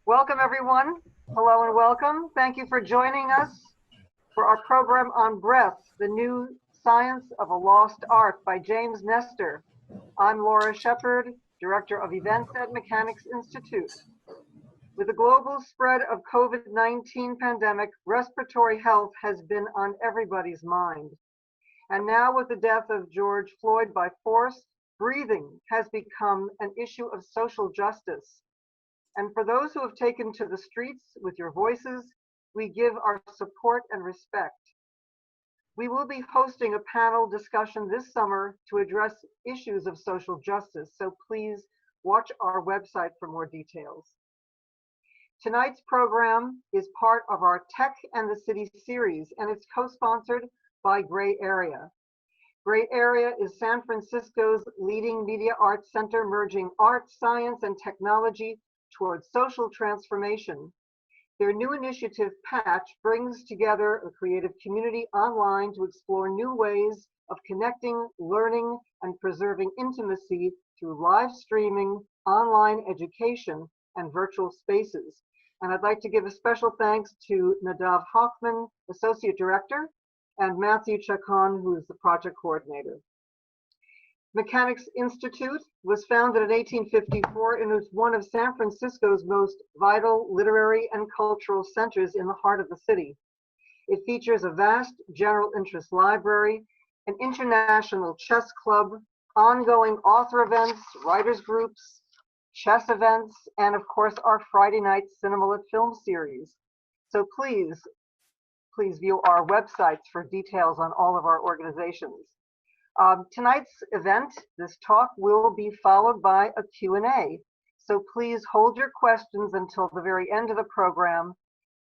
Welcome, everyone. Hello and welcome. Thank you for joining us for our program on breath, the new science of a lost art by James Nestor. I'm Laura Shepard, Director of Events at Mechanics Institute. With the global spread of COVID-19 pandemic, respiratory health has been on everybody's mind. And now with the death of George Floyd by force, breathing has become an issue of social justice. And for those who have taken to the streets with your voices, we give our support and respect. We will be hosting a panel discussion this summer to address issues of social justice, so please watch our website for more details. Tonight's program is part of our Tech and the City series, and it's co-sponsored by Gray Area. Gray Area is San Francisco's leading media arts center, merging art, science, and technology towards social transformation. Their new initiative, Patch, brings together a creative community online to explore new ways of connecting, learning, and preserving intimacy through live streaming, online education, and virtual spaces. And I'd like to give a special thanks to Nadav Hoffman, Associate Director, and Matthew Chacon, who is the project coordinator. Mechanics Institute was founded in 1854 and is one of San Francisco's most vital literary and cultural centers in the heart of the city. It features a vast general interest library, an international chess club, ongoing author events, writers groups, chess events, and of course our Friday night Cinema film series. So please view our websites for details on all of our organizations. Tonight's event, this talk, will be followed by a Q&A. So please hold your questions until the very end of the program,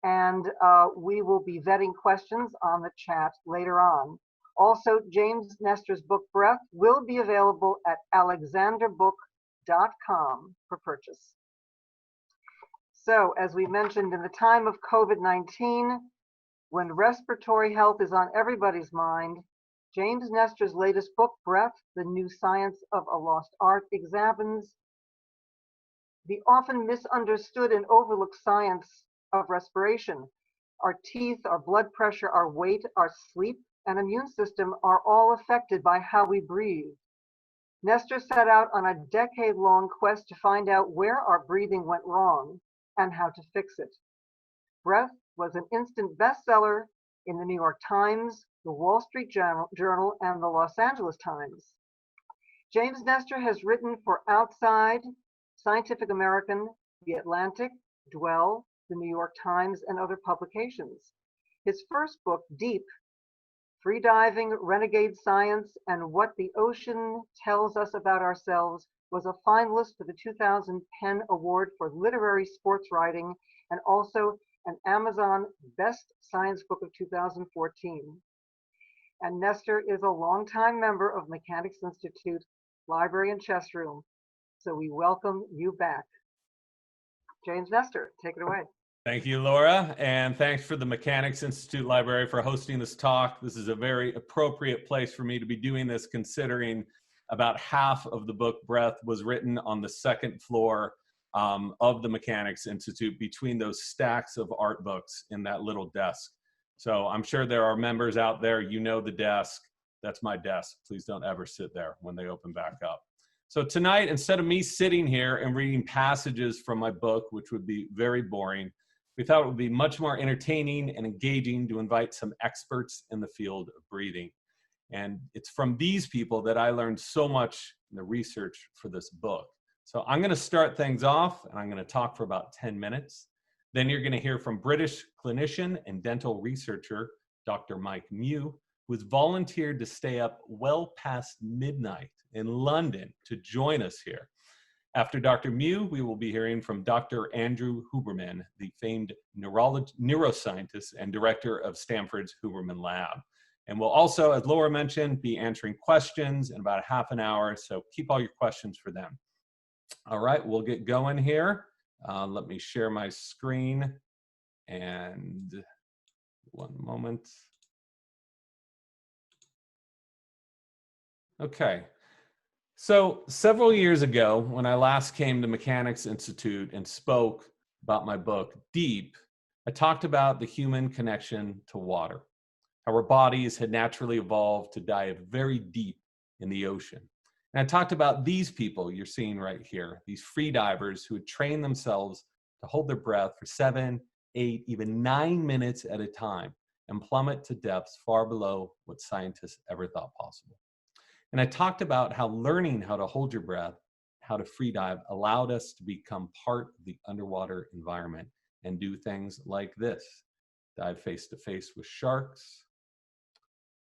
and we will be vetting questions on the chat later on. Also, James Nestor's book, Breath, will be available at alexanderbook.com for purchase. So, as we mentioned, in the time of COVID-19, when respiratory health is on everybody's mind, James Nestor's latest book, Breath, the New Science of a Lost Art, examines the often misunderstood and overlooked science of respiration. Our teeth, our blood pressure, our weight, our sleep, and immune system are all affected by how we breathe. Nestor set out on a decade-long quest to find out where our breathing went wrong and how to fix it. Breath was an instant bestseller in the New York Times, the Wall Street Journal, and the Los Angeles Times. James Nestor has written for Outside, Scientific American, The Atlantic, Dwell, the New York Times, and other publications. His first book, Deep, Freediving, Renegade Science, and What the Ocean Tells Us About Ourselves, was a finalist for the 2010 Award for Literary Sports Writing, and also an Amazon Best Science Book of 2014. And Nestor is a longtime member of Mechanics Institute Library and Chess Room, so we welcome you back. James Nestor, take it away. Thank you, Laura, and thanks for the Mechanics Institute Library for hosting this talk. This is a very appropriate place for me to be doing this, considering about half of the book Breath was written on the second floor of the Mechanics Institute, between those stacks of art books in that little desk. So I'm sure there are members out there, you know the desk. That's my desk. Please don't ever sit there when they open back up. So tonight, instead of me sitting here and reading passages from my book, which would be very boring, we thought it would be much more entertaining and engaging to invite some experts in the field of breathing. And it's from these people that I learned so much in the research for this book. So I'm going to start things off, and I'm going to talk for about 10 minutes. Then you're going to hear from British clinician and dental researcher, Dr. Mike Mew, who has volunteered to stay up well past midnight in London to join us here. After Dr. Mew, we will be hearing from Dr. Andrew Huberman, the famed neuroscientist and director of Stanford's Huberman Lab. And we'll also, as Laura mentioned, be answering questions in about half an hour, so keep all your questions for them. All right, we'll get going here. Let me share my screen, and one moment. Okay, so several years ago, when I last came to Mechanics Institute and spoke, about my book, Deep, I talked about the human connection to water, how our bodies had naturally evolved to dive very deep in the ocean. And I talked about these people you're seeing right here, these free divers who had trained themselves to hold their breath for 7, 8, even 9 minutes at a time and plummet to depths far below what scientists ever thought possible. And I talked about how learning how to hold your breath, how to free dive, allowed us to become part of the underwater environment and do things like this: dive face to face with sharks,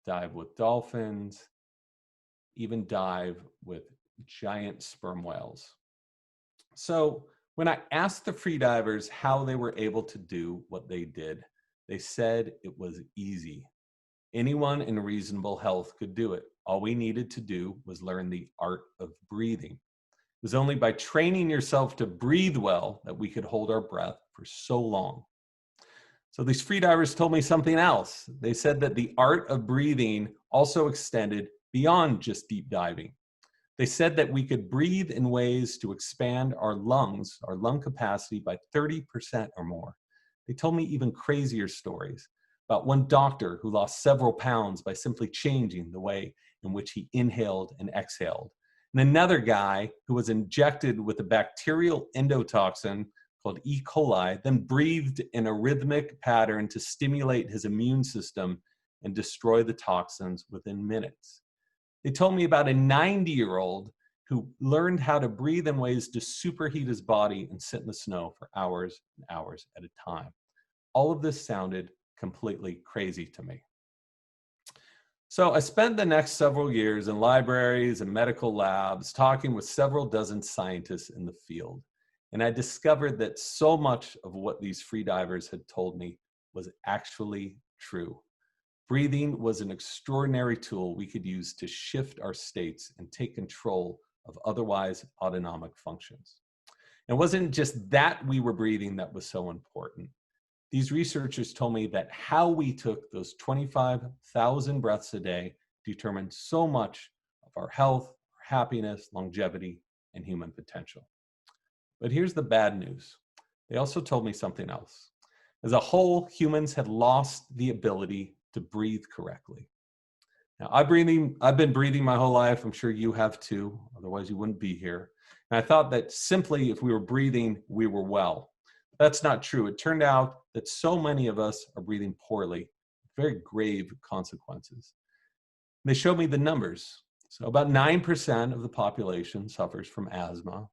dive with dolphins, even dive with giant sperm whales. So when I asked the free divers how they were able to do what they did, they said it was easy. Anyone in reasonable health could do it. All we needed to do was learn the art of breathing. It was only by training yourself to breathe well that we could hold our breath for so long. So these freedivers told me something else. They said that the art of breathing also extended beyond just deep diving. They said that we could breathe in ways to expand our lungs, our lung capacity, by 30% or more. They told me even crazier stories about one doctor who lost several pounds by simply changing the way in which he inhaled and exhaled. And another guy who was injected with a bacterial endotoxin called E. coli, then breathed in a rhythmic pattern to stimulate his immune system and destroy the toxins within minutes. They told me about a 90-year-old who learned how to breathe in ways to superheat his body and sit in the snow for hours and hours at a time. All of this sounded completely crazy to me. So I spent the next several years in libraries and medical labs talking with several dozen scientists in the field. And I discovered that so much of what these freedivers had told me was actually true. Breathing was an extraordinary tool we could use to shift our states and take control of otherwise autonomic functions. And it wasn't just that we were breathing that was so important. These researchers told me that how we took those 25,000 breaths a day determined so much of our health, our happiness, longevity, and human potential. But here's the bad news. They also told me something else. As a whole, humans had lost the ability to breathe correctly. Now, I've been breathing my whole life. I'm sure you have too. Otherwise, you wouldn't be here. And I thought that simply if we were breathing, we were well. That's not true. It turned out that so many of us are breathing poorly, very grave consequences. They showed me the numbers. So about 9% of the population suffers from asthma.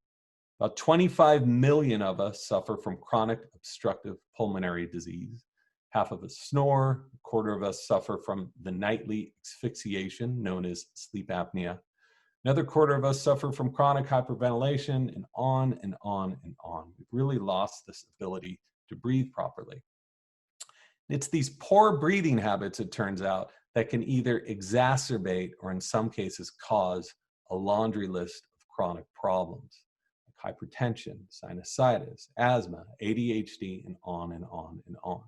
About 25 million of us suffer from chronic obstructive pulmonary disease. Half of us snore, a quarter of us suffer from the nightly asphyxiation known as sleep apnea. Another quarter of us suffer from chronic hyperventilation, and on and on and on. We've really lost this ability to breathe properly. It's these poor breathing habits, it turns out, that can either exacerbate or in some cases cause a laundry list of chronic problems. Hypertension, sinusitis, asthma, ADHD, and on and on and on.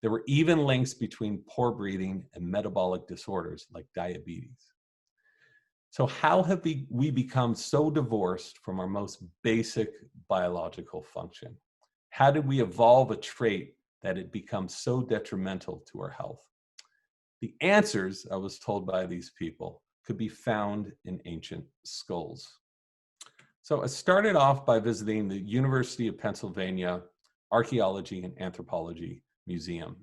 There were even links between poor breathing and metabolic disorders like diabetes. So how have we become so divorced from our most basic biological function? How did we evolve a trait that had become so detrimental to our health? The answers, I was told by these people, could be found in ancient skulls. So I started off by visiting the University of Pennsylvania Archaeology and Anthropology Museum.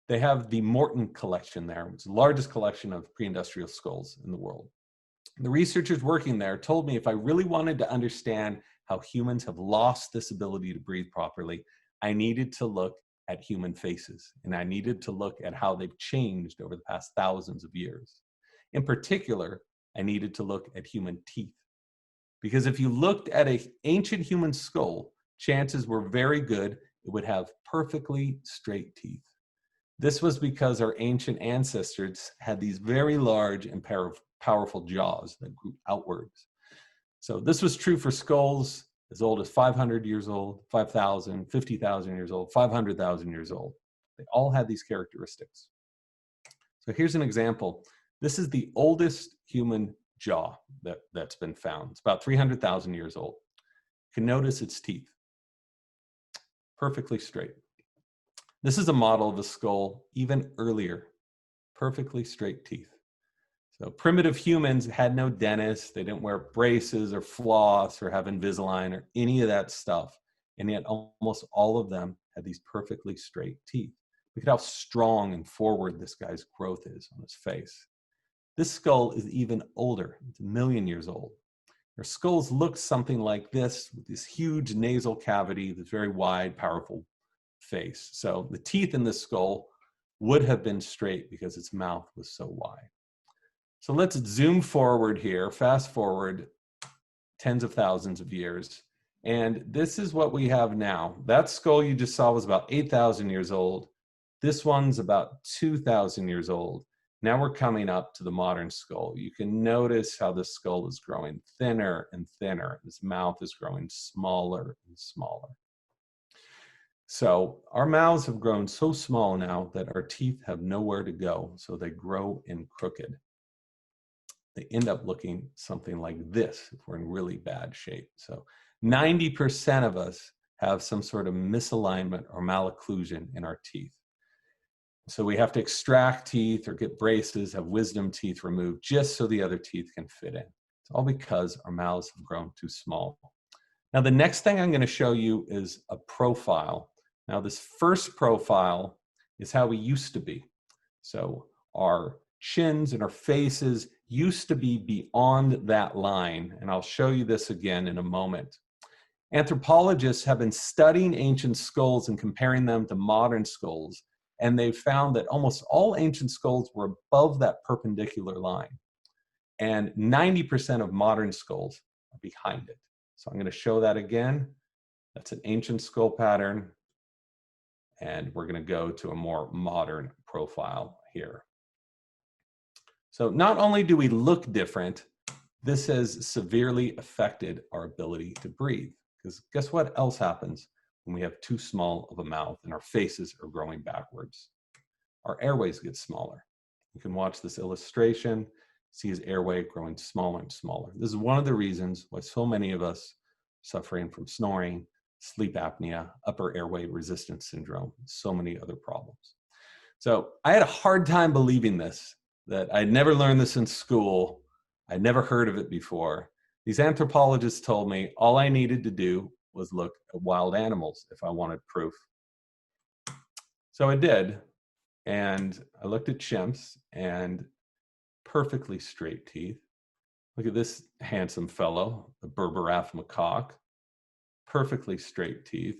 They have the Morton collection there, which is the largest collection of pre-industrial skulls in the world. The researchers working there told me if I really wanted to understand how humans have lost this ability to breathe properly, I needed to look at human faces, and I needed to look at how they've changed over the past thousands of years. In particular, I needed to look at human teeth. Because if you looked at an ancient human skull, chances were very good it would have perfectly straight teeth. This was because our ancient ancestors had these very large and powerful jaws that grew outwards. So this was true for skulls as old as 500 years old, 5,000, 50,000 years old, 500,000 years old. They all had these characteristics. So here's an example. This is the oldest human jaw that's been found. It's about 300,000 years old. You can notice its teeth. perfectly straight. This is a model of a skull even earlier, perfectly straight teeth. So primitive humans had no dentist, they didn't wear braces or floss or have Invisalign or any of that stuff. And yet almost all of them had these perfectly straight teeth. Look at how strong and forward this guy's growth is on his face. This skull is even older, it's 1 million years old. Their skulls look something like this, with this huge nasal cavity, this very wide, powerful face. So the teeth in this skull would have been straight because its mouth was so wide. So let's zoom forward here, fast forward tens of thousands of years. And this is what we have now. That skull you just saw was about 8,000 years old. This one's about 2,000 years old. Now we're coming up to the modern skull. You can notice how the skull is growing thinner and thinner. This mouth is growing smaller and smaller. So our mouths have grown so small now that our teeth have nowhere to go, so they grow in crooked. They end up looking something like this if we're in really bad shape. So 90% of us have some sort of misalignment or malocclusion in our teeth. So we have to extract teeth or get braces, have wisdom teeth removed just so the other teeth can fit in. It's all because our mouths have grown too small. Now the next thing I'm going to show you is a profile. Now this first profile is how we used to be. So our chins and our faces used to be beyond that line, and I'll show you this again in a moment. Anthropologists have been studying ancient skulls and comparing them to modern skulls, and they've found that almost all ancient skulls were above that perpendicular line, and 90% of modern skulls are behind it. So I'm going to show that again. That's an ancient skull pattern, and we're going to go to a more modern profile here. So not only do we look different, this has severely affected our ability to breathe. Because guess what else happens when we have too small of a mouth and our faces are growing backwards? Our airways get smaller. You can watch this illustration, see his airway growing smaller and smaller. This is one of the reasons why so many of us are suffering from snoring, sleep apnea, upper airway resistance syndrome, and so many other problems. So I had a hard time believing this, that I'd never learned this in school. I'd never heard of it before. These anthropologists told me all I needed to do was look at wild animals if I wanted proof. So I did, and I looked at chimps and perfectly straight teeth. Look at this handsome fellow, the Berberaf macaque, perfectly straight teeth.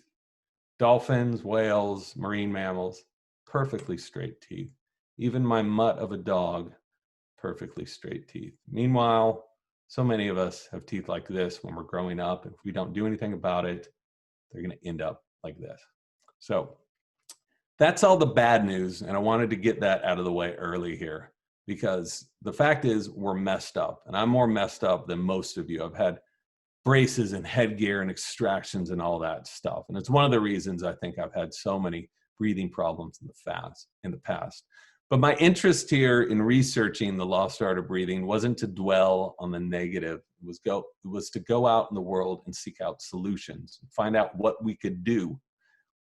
Dolphins, whales, marine mammals, perfectly straight teeth. Even my mutt of a dog, perfectly straight teeth. Meanwhile, so many of us have teeth like this when we're growing up. If we don't do anything about it, they're going to end up like this. So that's all the bad news, and I wanted to get that out of the way early here, because the fact is we're messed up, and I'm more messed up than most of you. I've had braces and headgear and extractions and all that stuff, and it's one of the reasons I think I've had so many breathing problems in the past. But my interest here in researching the lost art of breathing wasn't to dwell on the negative. It was to go out in the world and seek out solutions, find out what we could do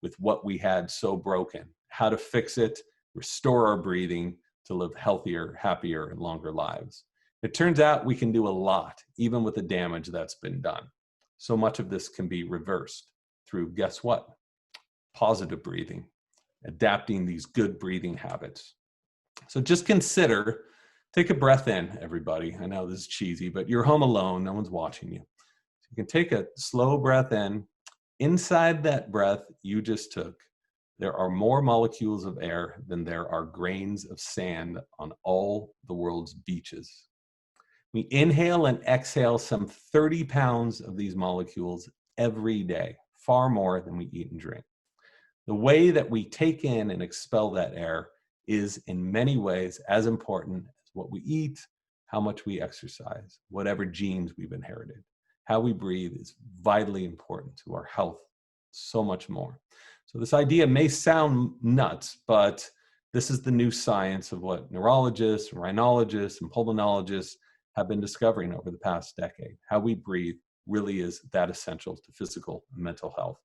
with what we had so broken, how to fix it, restore our breathing to live healthier, happier, and longer lives. It turns out we can do a lot, even with the damage that's been done. So much of this can be reversed through, guess what? Positive breathing, adapting these good breathing habits. So just consider, take a breath in, everybody. I know this is cheesy, but you're home alone, no one's watching you. So you can take a slow breath in. Inside that breath you just took, there are more molecules of air than there are grains of sand on all the world's beaches. We inhale and exhale some 30 pounds of these molecules every day, far more than we eat and drink. The way that we take in and expel that air is in many ways as important as what we eat, how much we exercise, whatever genes we've inherited. How we breathe is vitally important to our health, so much more. So this idea may sound nuts, but this is the new science of what neurologists, rhinologists, and pulmonologists have been discovering over the past decade. How we breathe really is that essential to physical and mental health.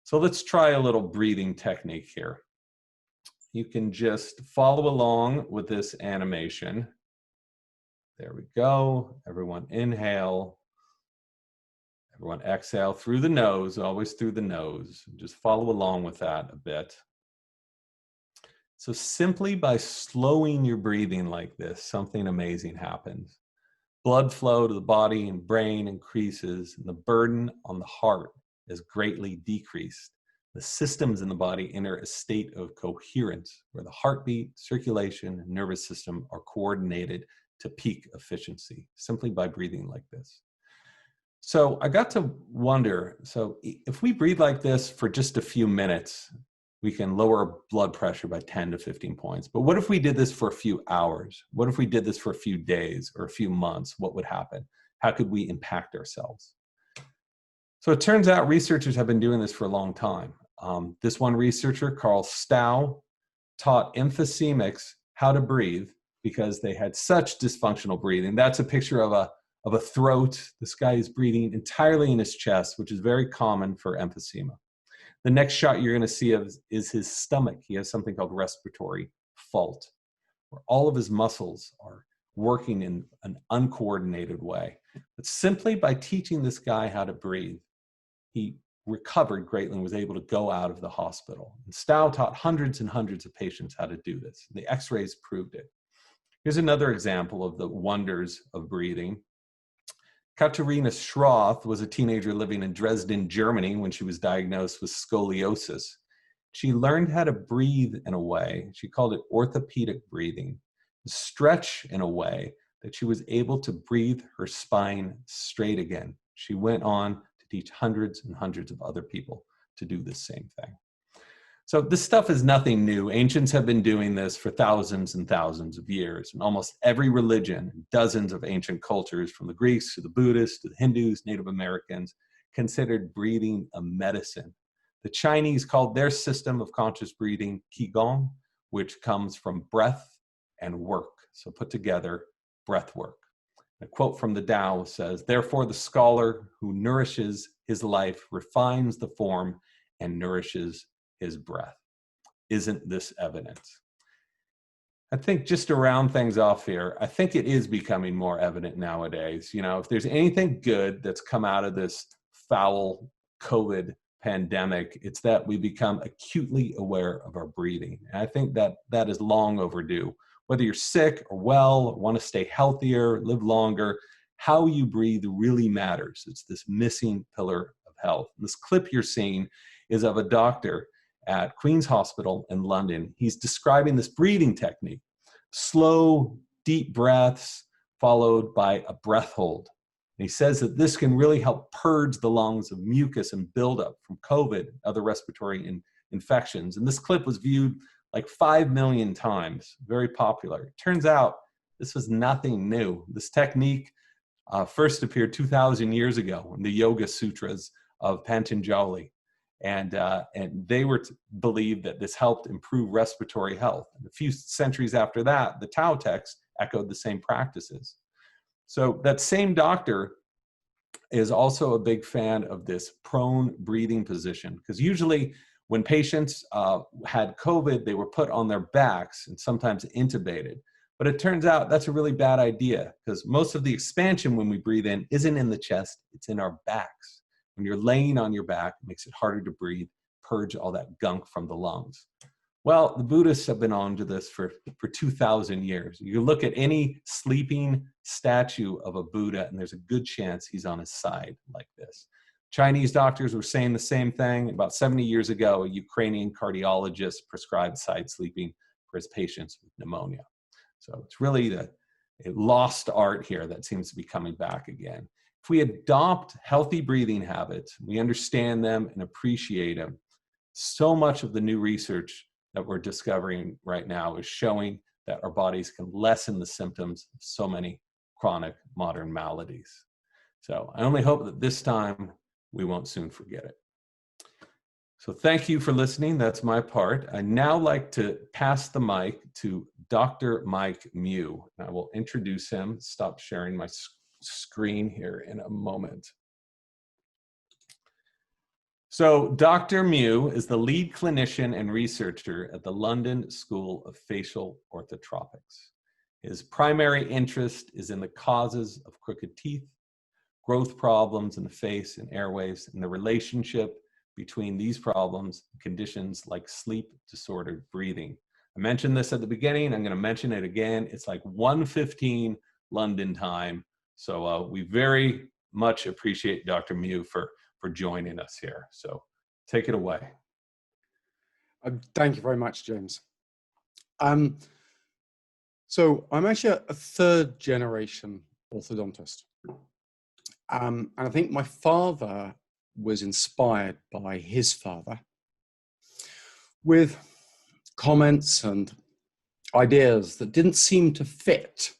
So let's try a little breathing technique here. You can just follow along with this animation. There we go. Everyone inhale. Everyone exhale through the nose, always through the nose. Just follow along with that a bit. So simply by slowing your breathing like this, something amazing happens. Blood flow to the body and brain increases, and the burden on the heart is greatly decreased. The systems in the body enter a state of coherence, where the heartbeat, circulation, and nervous system are coordinated to peak efficiency, simply by breathing like this. So I got to wonder, so if we breathe like this for just a few minutes, we can lower blood pressure by 10 to 15 points. But what if we did this for a few hours? What if we did this for a few days or a few months? What would happen? How could we impact ourselves? So it turns out researchers have been doing this for a long time. This one researcher, Carl Stow, taught emphysemics how to breathe because they had such dysfunctional breathing. That's a picture of a throat. This guy is breathing entirely in his chest, which is very common for emphysema. The next shot you're going to see is his stomach. He has something called respiratory fault, where all of his muscles are working in an uncoordinated way. But simply by teaching this guy how to breathe, he recovered greatly and was able to go out of the hospital. And Stow taught hundreds and hundreds of patients how to do this. The x-rays proved it. Here's another example of the wonders of breathing. Katerina Schroth was a teenager living in Dresden, Germany, when she was diagnosed with scoliosis. She learned how to breathe in a way, she called it orthopedic breathing, stretch in a way that she was able to breathe her spine straight again. She went on to teach hundreds and hundreds of other people to do the same thing. So this stuff is nothing new. Ancients have been doing this for thousands and thousands of years. In almost every religion, dozens of ancient cultures, from the Greeks to the Buddhists to the Hindus, Native Americans, considered breathing a medicine. The Chinese called their system of conscious breathing Qigong, which comes from breath and work. So put together, breath work. A quote from the Tao says, "Therefore the scholar who nourishes his life refines the form and nourishes his breath." Isn't this evident? I think, just to round things off here, I think it is becoming more evident nowadays. You know, if there's anything good that's come out of this foul COVID pandemic, it's that we become acutely aware of our breathing. And I think that that is long overdue. Whether you're sick or well, or want to stay healthier, live longer, how you breathe really matters. It's this missing pillar of health. This clip you're seeing is of a doctor at Queen's Hospital in London. He's describing this breathing technique: slow, deep breaths followed by a breath hold. And he says that this can really help purge the lungs of mucus and buildup from COVID, other respiratory infections. And this clip was viewed like 5 million times, very popular. It turns out this was nothing new. This technique first appeared 2,000 years ago in the Yoga Sutras of Patanjali. And they were believed that this helped improve respiratory health. And a few centuries after that, the Tao text echoed the same practices. So that same doctor is also a big fan of this prone breathing position, because usually when patients had COVID, they were put on their backs and sometimes intubated. But it turns out that's a really bad idea, because most of the expansion when we breathe in isn't in the chest, it's in our backs. When you're laying on your back, it makes it harder to breathe, purge all that gunk from the lungs. Well, the Buddhists have been on to this for 2,000 years. You look at any sleeping statue of a Buddha, and there's a good chance he's on his side like this. Chinese doctors were saying the same thing. About 70 years ago, a Ukrainian cardiologist prescribed side sleeping for his patients with pneumonia. So it's really a lost art here that seems to be coming back again. If we adopt healthy breathing habits, we understand them and appreciate them, so much of the new research that we're discovering right now is showing that our bodies can lessen the symptoms of so many chronic modern maladies. So I only hope that this time we won't soon forget it. So thank you for listening. That's my part. I'd now like to pass the mic to Dr. Mike Mew. And I will introduce him. Stop sharing my screen here in a moment. So Dr. Mew is the lead clinician and researcher at the London School of Facial Orthotropics. His primary interest is in the causes of crooked teeth, growth problems in the face and airways, and the relationship between these problems and conditions like sleep disordered breathing. I mentioned this at the beginning. I'm going to mention it again. It's like 1:15 London time. So we very much appreciate Dr. Mew for joining us here. So take it away. Thank you very much, James. So I'm actually a third generation orthodontist. And I think my father was inspired by his father with comments and ideas that didn't seem to fit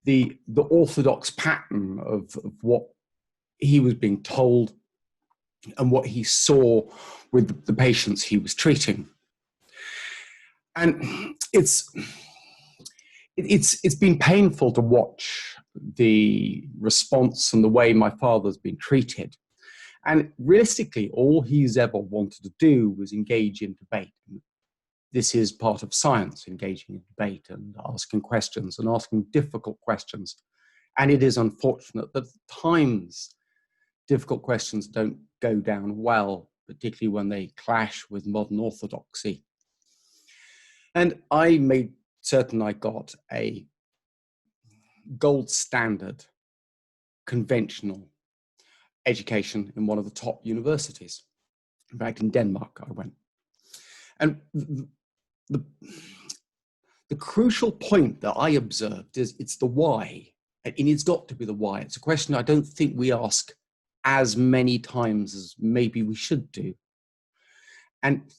the orthodox pattern of what he was being told and what he saw with the patients he was treating. And it's been painful to watch the response and the way my father's been treated. And realistically, all he's ever wanted to do was engage in debate. This is part of science, engaging in debate and asking questions and asking difficult questions. And it is unfortunate that at times difficult questions don't go down well, particularly when they clash with modern orthodoxy. And I made certain I got a gold standard conventional education in one of the top universities. In fact, in Denmark, I went. And the crucial point that I observed is it's the why. And it's got to be the why. It's a question I don't think we ask as many times as maybe we should do. And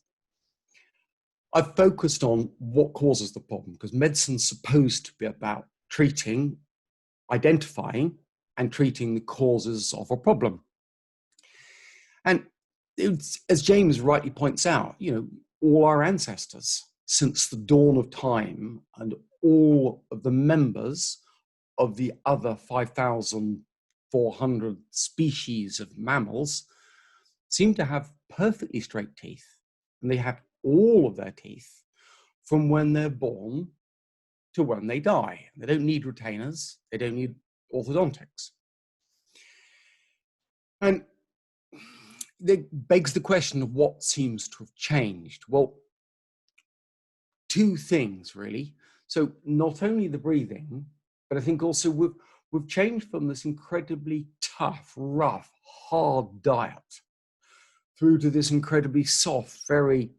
I've focused on what causes the problem, because medicine's supposed to be about treating, identifying, and treating the causes of a problem. And it's, as James rightly points out, all our ancestors since the dawn of time and all of the members of the other 5,400 species of mammals seem to have perfectly straight teeth, and they have all of their teeth from when they're born to when they die. They don't need retainers, they don't need orthodontics. And it begs the question of what seems to have changed. Well, two things really. So not only the breathing, but I think also we've changed from this incredibly tough, rough, hard diet through to this incredibly soft, very,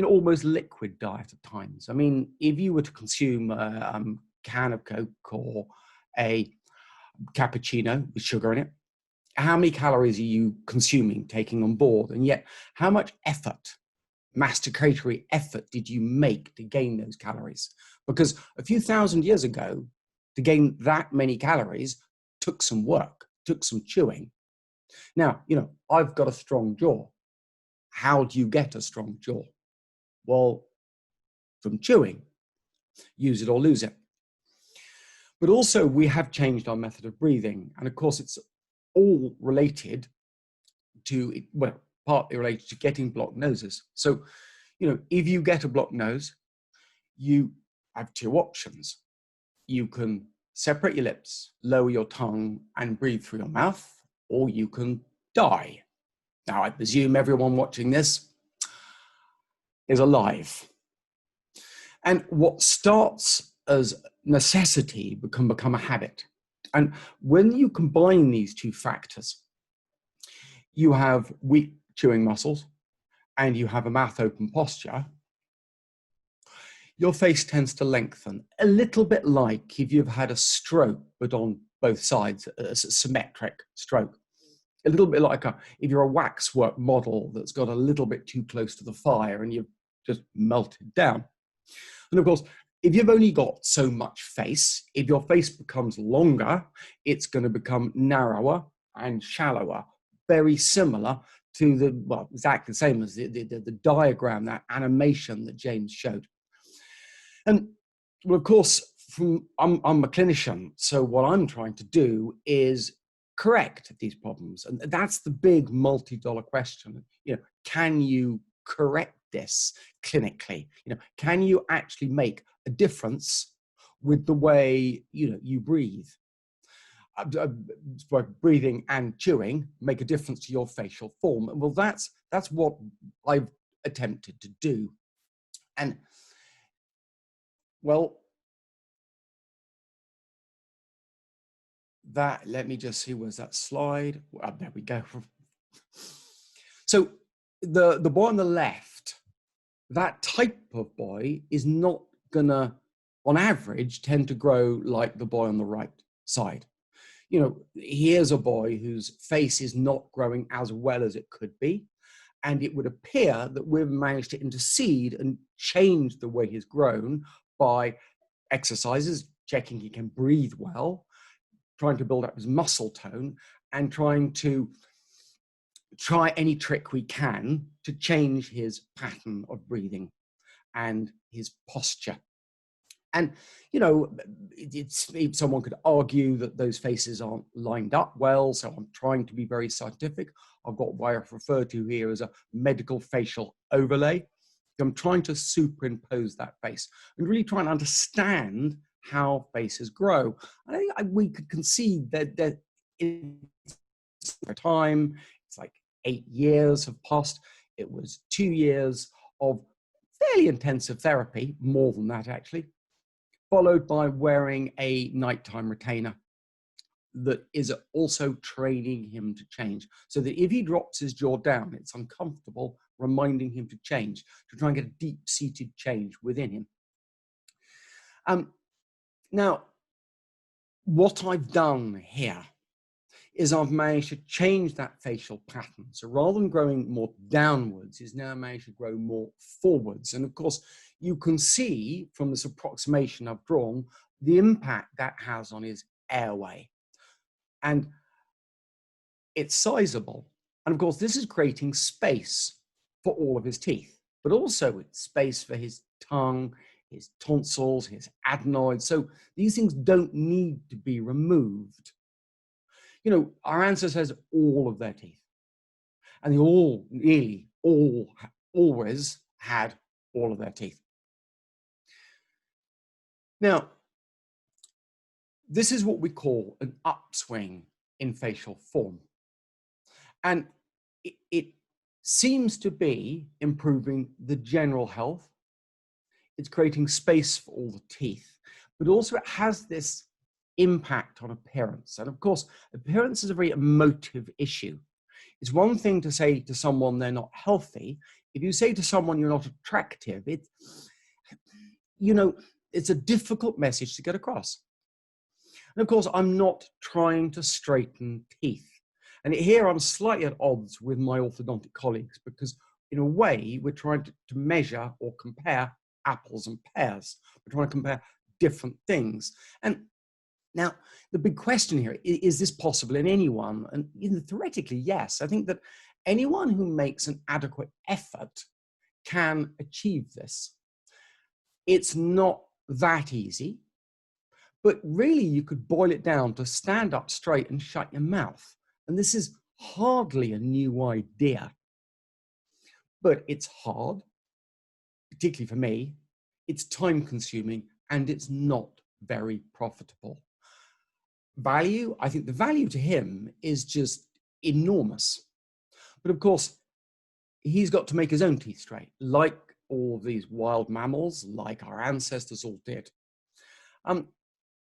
almost liquid diet at times. I mean, if you were to consume a can of Coke or a cappuccino with sugar in it, how many calories are you consuming, taking on board? And yet, how much effort, masticatory effort, did you make to gain those calories? Because a few thousand years ago, to gain that many calories took some work, took some chewing. Now, I've got a strong jaw. How do you get a strong jaw? Well, from chewing. Use it or lose it. But also, we have changed our method of breathing. And of course, it's all related to, partly related to getting blocked noses. So, if you get a blocked nose, you have two options. You can separate your lips, lower your tongue, and breathe through your mouth, or you can die. Now, I presume everyone watching this is alive. And what starts as necessity can become a habit. And when you combine these two factors, you have weak chewing muscles and you have a mouth open posture, your face tends to lengthen, a little bit like if you've had a stroke, but on both sides, a symmetric stroke. A little bit like if you're a waxwork model that's got a little bit too close to the fire and you've just melted down. And of course, if you've only got so much face, if your face becomes longer, it's going to become narrower and shallower, very similar to exactly the same as the diagram, that animation that James showed. And well, of course, I'm a clinician, so what I'm trying to do is correct these problems? And that's the big multi-dollar question. Can you correct this clinically? Can you actually make a difference with the way you breathe? By breathing and chewing, make a difference to your facial form. Well, that's what I've attempted to do. And well, let me just see, where's that slide? There we go. So the boy on the left, that type of boy is not gonna, on average, tend to grow like the boy on the right side. Here's a boy whose face is not growing as well as it could be. And it would appear that we've managed to intercede and change the way he's grown by exercises, checking he can breathe well, trying to build up his muscle tone, and trying to try any trick we can to change his pattern of breathing and his posture. And, someone could argue that those faces aren't lined up well, so I'm trying to be very scientific. I've got what I refer to here as a medical facial overlay. I'm trying to superimpose that face and really try and understand how faces grow. And I think we could concede that in time, it's like 8 years have passed. It was 2 years of fairly intensive therapy, more than that actually, followed by wearing a nighttime retainer that is also training him to change. So that if he drops his jaw down, it's uncomfortable, reminding him to change, to try and get a deep-seated change within him. Now, what I've done here is I've managed to change that facial pattern. So rather than growing more downwards, he's now managed to grow more forwards. And of course, you can see from this approximation I've drawn, the impact that has on his airway. And it's sizable. And of course, this is creating space for all of his teeth, but also it's space for his tongue, his tonsils, his adenoids. So these things don't need to be removed. Our ancestors had all of their teeth, and they nearly always had all of their teeth. Now, this is what we call an upswing in facial form. And it seems to be improving the general health. It's creating space for all the teeth, but also it has this impact on appearance. And of course, appearance is a very emotive issue. It's one thing to say to someone they're not healthy. If you say to someone you're not attractive, it's a difficult message to get across. And of course, I'm not trying to straighten teeth. And here I'm slightly at odds with my orthodontic colleagues because in a way, we're trying to measure or compare apples and pears. We're trying to compare different things. And now, the big question here, is this possible in anyone? And theoretically, yes. I think that anyone who makes an adequate effort can achieve this. It's not that easy, but really you could boil it down to stand up straight and shut your mouth. And this is hardly a new idea, but it's hard, particularly for me. It's time consuming and it's not very profitable. Value, I think the value to him is just enormous. But of course, he's got to make his own teeth straight, like all of these wild mammals, like our ancestors all did.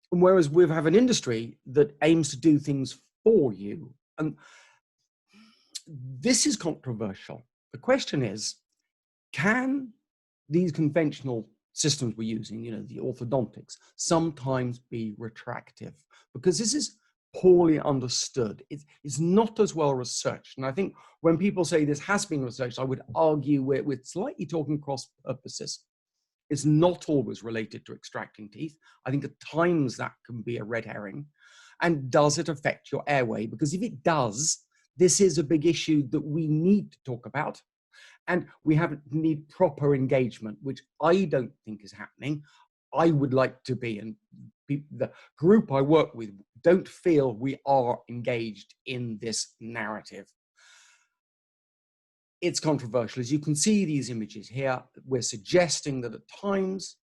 Whereas we have an industry that aims to do things for you. And this is controversial. The question is, can these conventional systems we're using, the orthodontics, sometimes be retractive? Because this is poorly understood. It's not as well researched. And I think when people say this has been researched, I would argue we're slightly talking cross purposes. It's not always related to extracting teeth. I think at times that can be a red herring. And does it affect your airway? Because if it does, this is a big issue that we need to talk about. And we need proper engagement, which I don't think is happening. I would like to be, and the group I work with don't feel we are engaged in this narrative. It's controversial. As you can see these images here, we're suggesting that at times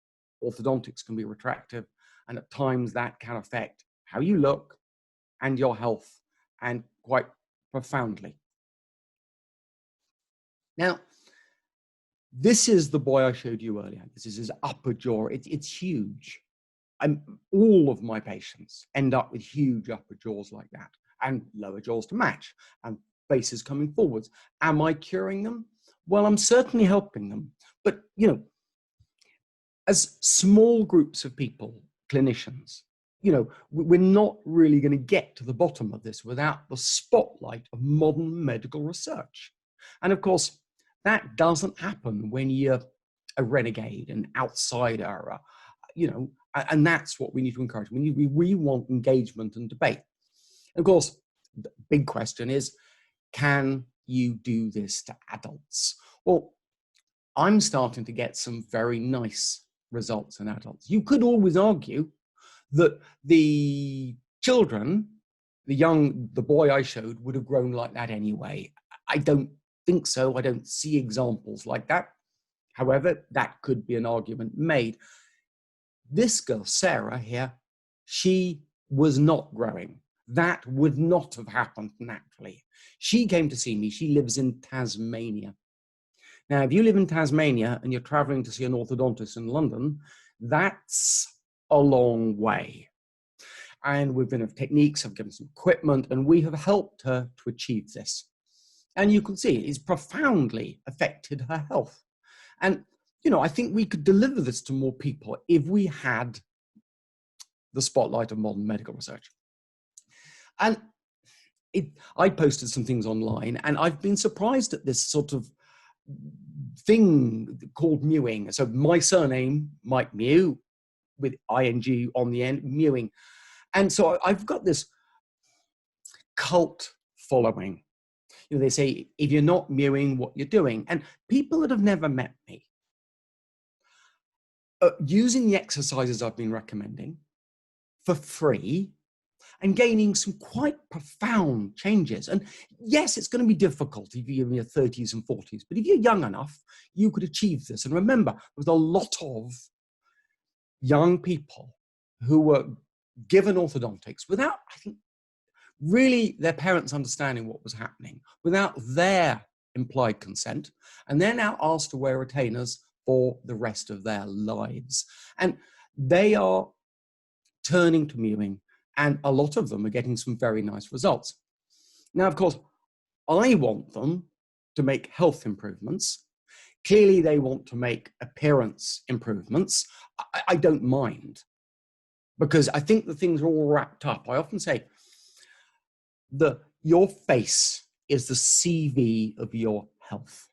orthodontics can be retractive, and at times that can affect how you look and your health, and quite profoundly. Now, this is the boy I showed you earlier. This is his upper jaw. It's huge. All of my patients end up with huge upper jaws like that, and lower jaws to match, and faces coming forwards. Am I curing them? Well, I'm certainly helping them. But, you know, as small groups of people, clinicians, you know, we're not really going to get to the bottom of this without the spotlight of modern medical research. And of course, that doesn't happen when you're a renegade, an outsider, you know, and that's what we need to encourage. We want engagement and debate. And of course, the big question is, can you do this to adults? Well, I'm starting to get some very nice results in adults. You could always argue that the children, the boy I showed, would have grown like that anyway. I don't think so. I don't see examples like that. However, that could be an argument made. This girl, Sarah here, she was not growing. That would not have happened naturally. She came to see me. She lives in Tasmania. Now, if you live in Tasmania and you're traveling to see an orthodontist in London, that's a long way. And we've been of techniques, I've given some equipment, and we have helped her to achieve this. And you can see it's profoundly affected her health. And, you know, I think we could deliver this to more people if we had the spotlight of modern medical research. And I posted some things online, and I've been surprised at this sort of thing called mewing. So my surname, Mike Mew, with ing on the end, mewing. And so I've got this cult following. You know, they say, if you're not mewing, what you're doing. And people that have never met me, using the exercises I've been recommending for free, and gaining some quite profound changes. And yes, it's going to be difficult if you're in your 30s and 40s, but if you're young enough, you could achieve this. And remember, there's a lot of young people who were given orthodontics without, I think, really their parents understanding what was happening, without their implied consent, and they're now asked to wear retainers for the rest of their lives. And they are turning to mewing, and a lot of them are getting some very nice results. Now, of course, I want them to make health improvements. Clearly, they want to make appearance improvements. I don't mind, because I think the things are all wrapped up. I often say your face is the CV of your health.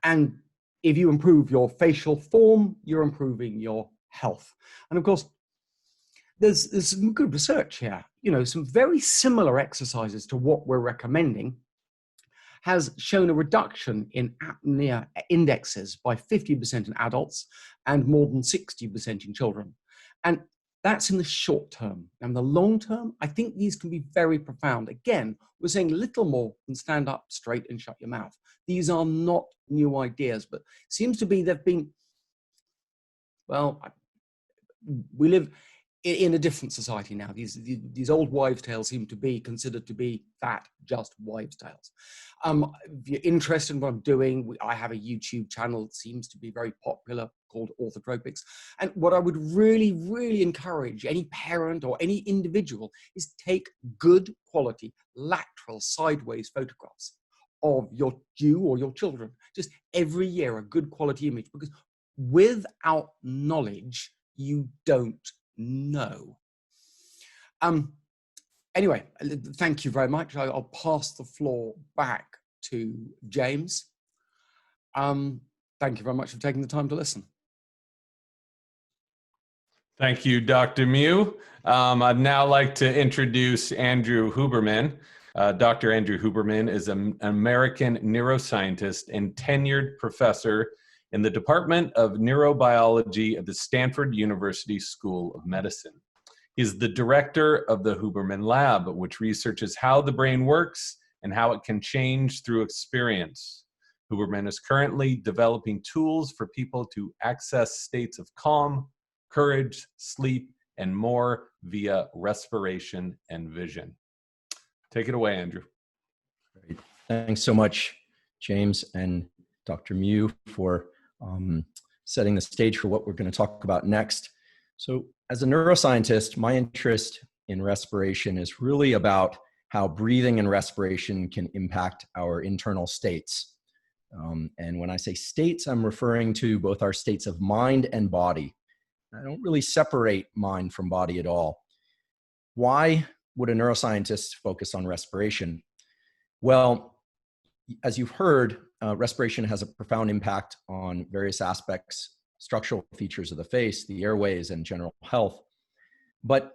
And if you improve your facial form, you're improving your health. And of course, there's some good research here. You know, some very similar exercises to what we're recommending has shown a reduction in apnea indexes by 50% in adults and more than 60% in children. And that's in the short term. And the long term, I think these can be very profound. Again, we're saying little more than stand up straight and shut your mouth. These are not new ideas, but it seems to be they've been, well, we live in a different society now. These old wives' tales seem to be considered to be that, just wives' tales. If you're interested in what I'm doing, I have a YouTube channel that seems to be very popular called Orthotropics. And what I would really, really encourage any parent or any individual is take good quality lateral sideways photographs of you or your children. Just every year, a good quality image, because without knowledge, you don't know. Anyway, thank you very much. I'll pass the floor back to James. Thank you very much for taking the time to listen. Thank you, Dr. Mew. I'd now like to introduce Andrew Huberman. Dr. Andrew Huberman is an American neuroscientist and tenured professor in the Department of Neurobiology at the Stanford University School of Medicine. He is the director of the Huberman Lab, which researches how the brain works and how it can change through experience. Huberman is currently developing tools for people to access states of calm, courage, sleep, and more via respiration and vision. Take it away, Andrew. Great. Thanks so much, James and Dr. Mew, for setting the stage for what we're going to talk about next. So as a neuroscientist, my interest in respiration is really about how breathing and respiration can impact our internal states. And when I say states, I'm referring to both our states of mind and body. I don't really separate mind from body at all. Why would a neuroscientist focus on respiration? Well, as you've heard, respiration has a profound impact on various aspects, structural features of the face, the airways, and general health. But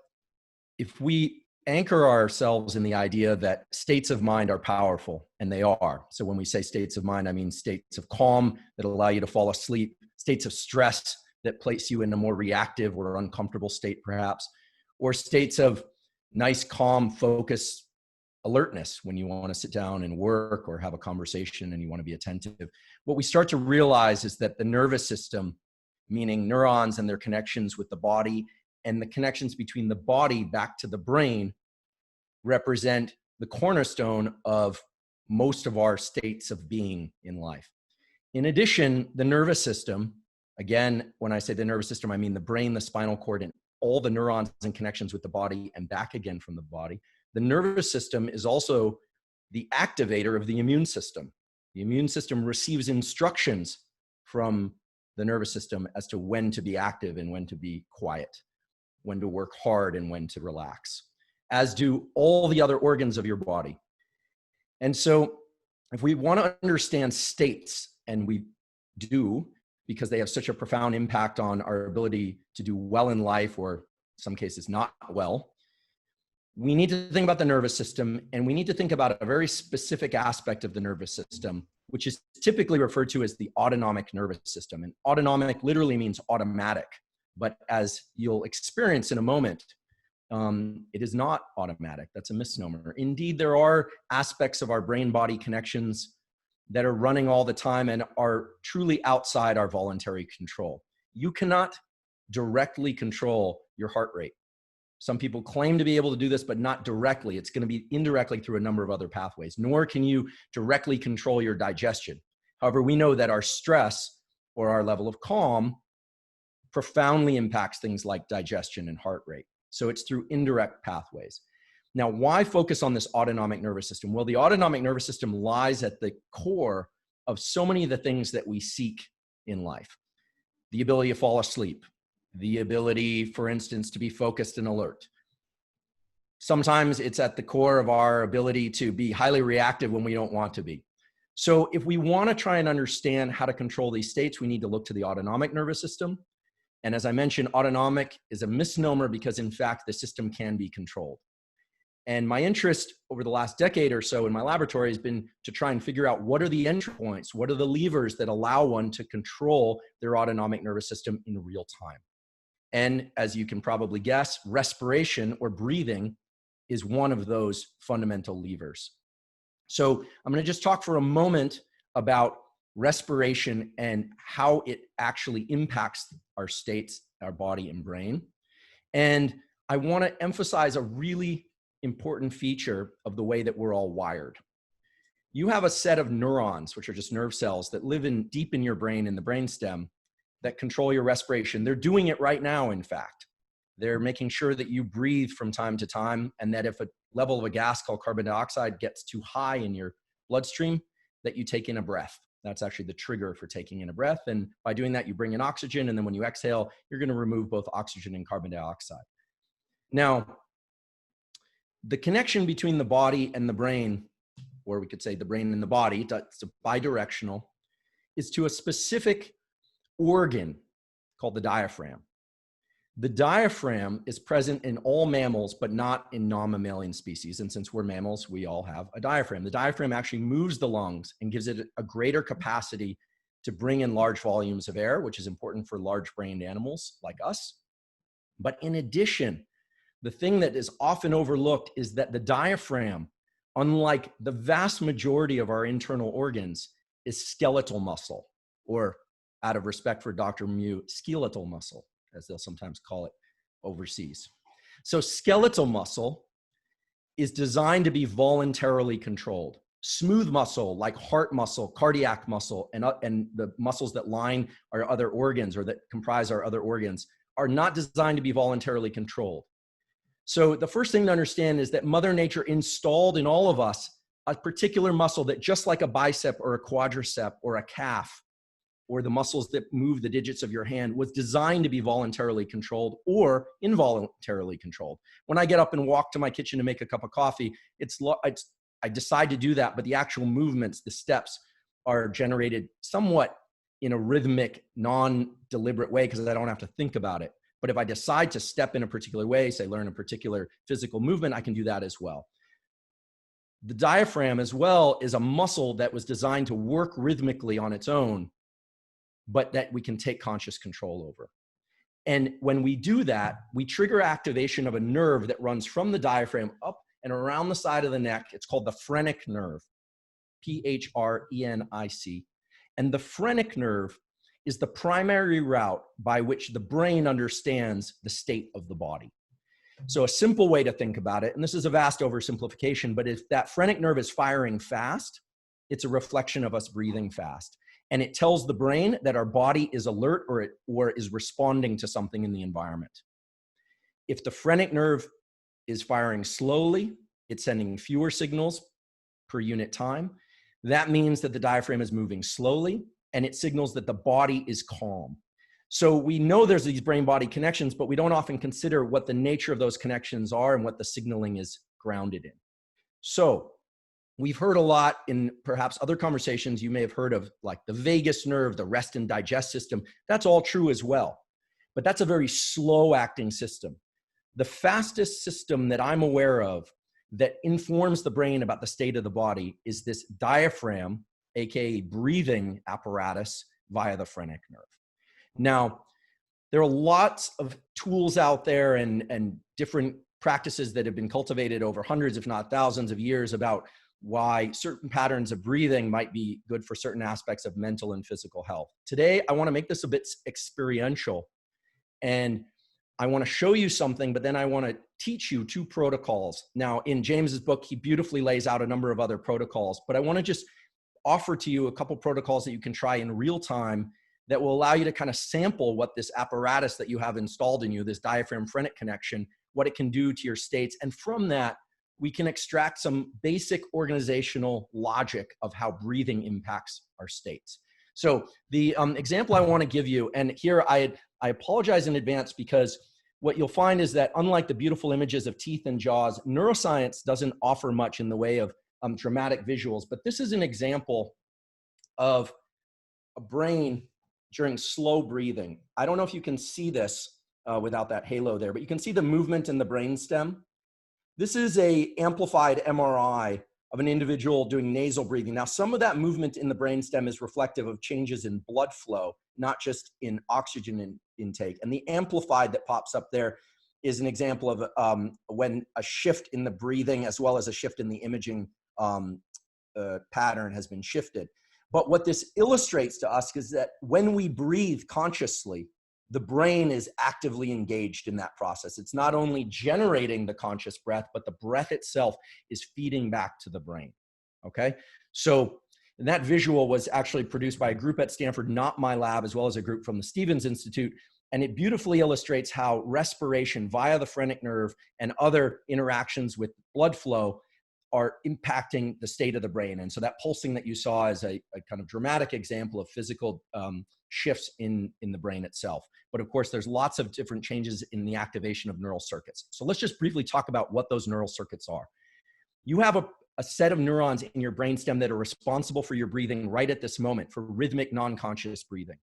if we anchor ourselves in the idea that states of mind are powerful, and they are. So when we say states of mind, I mean states of calm that allow you to fall asleep, states of stress that place you in a more reactive or uncomfortable state perhaps, or states of nice, calm, focus, alertness when you want to sit down and work or have a conversation and you want to be attentive. What we start to realize is that the nervous system, meaning neurons and their connections with the body and the connections between the body back to the brain, represent the cornerstone of most of our states of being in life. In addition, the nervous system, again, when I say the nervous system, I mean the brain, the spinal cord, and all the neurons and connections with the body and back again from the body. The nervous system is also the activator of the immune system. The immune system receives instructions from the nervous system as to when to be active and when to be quiet, when to work hard and when to relax, as do all the other organs of your body. And so if we want to understand states, and we do, because they have such a profound impact on our ability to do well in life, or in some cases not well, we need to think about the nervous system, and we need to think about a very specific aspect of the nervous system, which is typically referred to as the autonomic nervous system. And autonomic literally means automatic, but as you'll experience in a moment, it is not automatic. That's a misnomer. Indeed, there are aspects of our brain-body connections that are running all the time and are truly outside our voluntary control. You cannot directly control your heart rate. Some people claim to be able to do this, but not directly. It's going to be indirectly through a number of other pathways, nor can you directly control your digestion. However, we know that our stress or our level of calm profoundly impacts things like digestion and heart rate. So it's through indirect pathways. Now, why focus on this autonomic nervous system? Well, the autonomic nervous system lies at the core of so many of the things that we seek in life. The ability to fall asleep, the ability, for instance, to be focused and alert. Sometimes it's at the core of our ability to be highly reactive when we don't want to be. So if we want to try and understand how to control these states, we need to look to the autonomic nervous system. And as I mentioned, autonomic is a misnomer because in fact, the system can be controlled. And my interest over the last decade or so in my laboratory has been to try and figure out what are the entry points, what are the levers that allow one to control their autonomic nervous system in real time. And as you can probably guess, respiration or breathing is one of those fundamental levers. So I'm going to just talk for a moment about respiration and how it actually impacts our states, our body and brain. And I want to emphasize a really important feature of the way that we're all wired. You have a set of neurons, which are just nerve cells that live deep in your brain, in the brainstem, that control your respiration. They're doing it right now, in fact. They're making sure that you breathe from time to time, and that if a level of a gas called carbon dioxide gets too high in your bloodstream, that you take in a breath. That's actually the trigger for taking in a breath. And by doing that, you bring in oxygen, and then when you exhale, you're going to remove both oxygen and carbon dioxide. Now, the connection between the body and the brain, or we could say the brain and the body, it's bidirectional, is to a specific organ called the diaphragm. The diaphragm is present in all mammals, but not in non-mammalian species. And since we're mammals, we all have a diaphragm. The diaphragm actually moves the lungs and gives it a greater capacity to bring in large volumes of air, which is important for large-brained animals like us. But in addition, the thing that is often overlooked is that the diaphragm, unlike the vast majority of our internal organs, is skeletal muscle, or out of respect for Dr. Mew, skeletal muscle, as they'll sometimes call it overseas. So skeletal muscle is designed to be voluntarily controlled. Smooth muscle, like heart muscle, cardiac muscle, and the muscles that line our other organs or that comprise our other organs, are not designed to be voluntarily controlled. So the first thing to understand is that Mother Nature installed in all of us a particular muscle that, just like a bicep or a quadricep or a calf, or the muscles that move the digits of your hand, was designed to be voluntarily controlled or involuntarily controlled. When I get up and walk to my kitchen to make a cup of coffee, I decide to do that, but the actual movements, the steps, are generated somewhat in a rhythmic, non-deliberate way because I don't have to think about it. But if I decide to step in a particular way, say learn a particular physical movement, I can do that as well. The diaphragm as well is a muscle that was designed to work rhythmically on its own, but that we can take conscious control over. And when we do that, we trigger activation of a nerve that runs from the diaphragm up and around the side of the neck. It's called the phrenic nerve, P-H-R-E-N-I-C. And the phrenic nerve is the primary route by which the brain understands the state of the body. So a simple way to think about it, and this is a vast oversimplification, but if that phrenic nerve is firing fast, it's a reflection of us breathing fast. And it tells the brain that our body is alert or is responding to something in the environment. If the phrenic nerve is firing slowly, it's sending fewer signals per unit time. That means that the diaphragm is moving slowly, and it signals that the body is calm. So we know there's these brain-body connections, but we don't often consider what the nature of those connections are and what the signaling is grounded in. So we've heard a lot in perhaps other conversations, you may have heard of like the vagus nerve, the rest and digest system. That's all true as well, but that's a very slow acting system. The fastest system that I'm aware of that informs the brain about the state of the body is this diaphragm, aka breathing apparatus via the phrenic nerve. Now, there are lots of tools out there and different practices that have been cultivated over hundreds, if not thousands of years about why certain patterns of breathing might be good for certain aspects of mental and physical health. Today, I want to make this a bit experiential, and I want to show you something, but then I want to teach you two protocols. Now, in James's book, he beautifully lays out a number of other protocols, but I want to just offer to you a couple protocols that you can try in real time that will allow you to kind of sample what this apparatus that you have installed in you, this diaphragm phrenic connection, what it can do to your states. And from that, we can extract some basic organizational logic of how breathing impacts our states. So the example I want to give you, and here I apologize in advance because what you'll find is that unlike the beautiful images of teeth and jaws, neuroscience doesn't offer much in the way of dramatic visuals, but this is an example of a brain during slow breathing. I don't know if you can see this without that halo there, but you can see the movement in the brainstem. This is an amplified MRI of an individual doing nasal breathing. Now, some of that movement in the brainstem is reflective of changes in blood flow, not just in oxygen intake. And the amplified that pops up there is an example of when a shift in the breathing as well as a shift in the imaging pattern has been shifted. But what this illustrates to us is that when we breathe consciously, the brain is actively engaged in that process. It's not only generating the conscious breath, but the breath itself is feeding back to the brain, okay? So that visual was actually produced by a group at Stanford, not my lab, as well as a group from the Stevens Institute, and it beautifully illustrates how respiration via the phrenic nerve and other interactions with blood flow are impacting the state of the brain. And so that pulsing that you saw is a kind of dramatic example of physical shifts in the brain itself. But of course, there's lots of different changes in the activation of neural circuits. So let's just briefly talk about what those neural circuits are. You have a set of neurons in your brainstem that are responsible for your breathing right at this moment, for rhythmic, non-conscious breathing.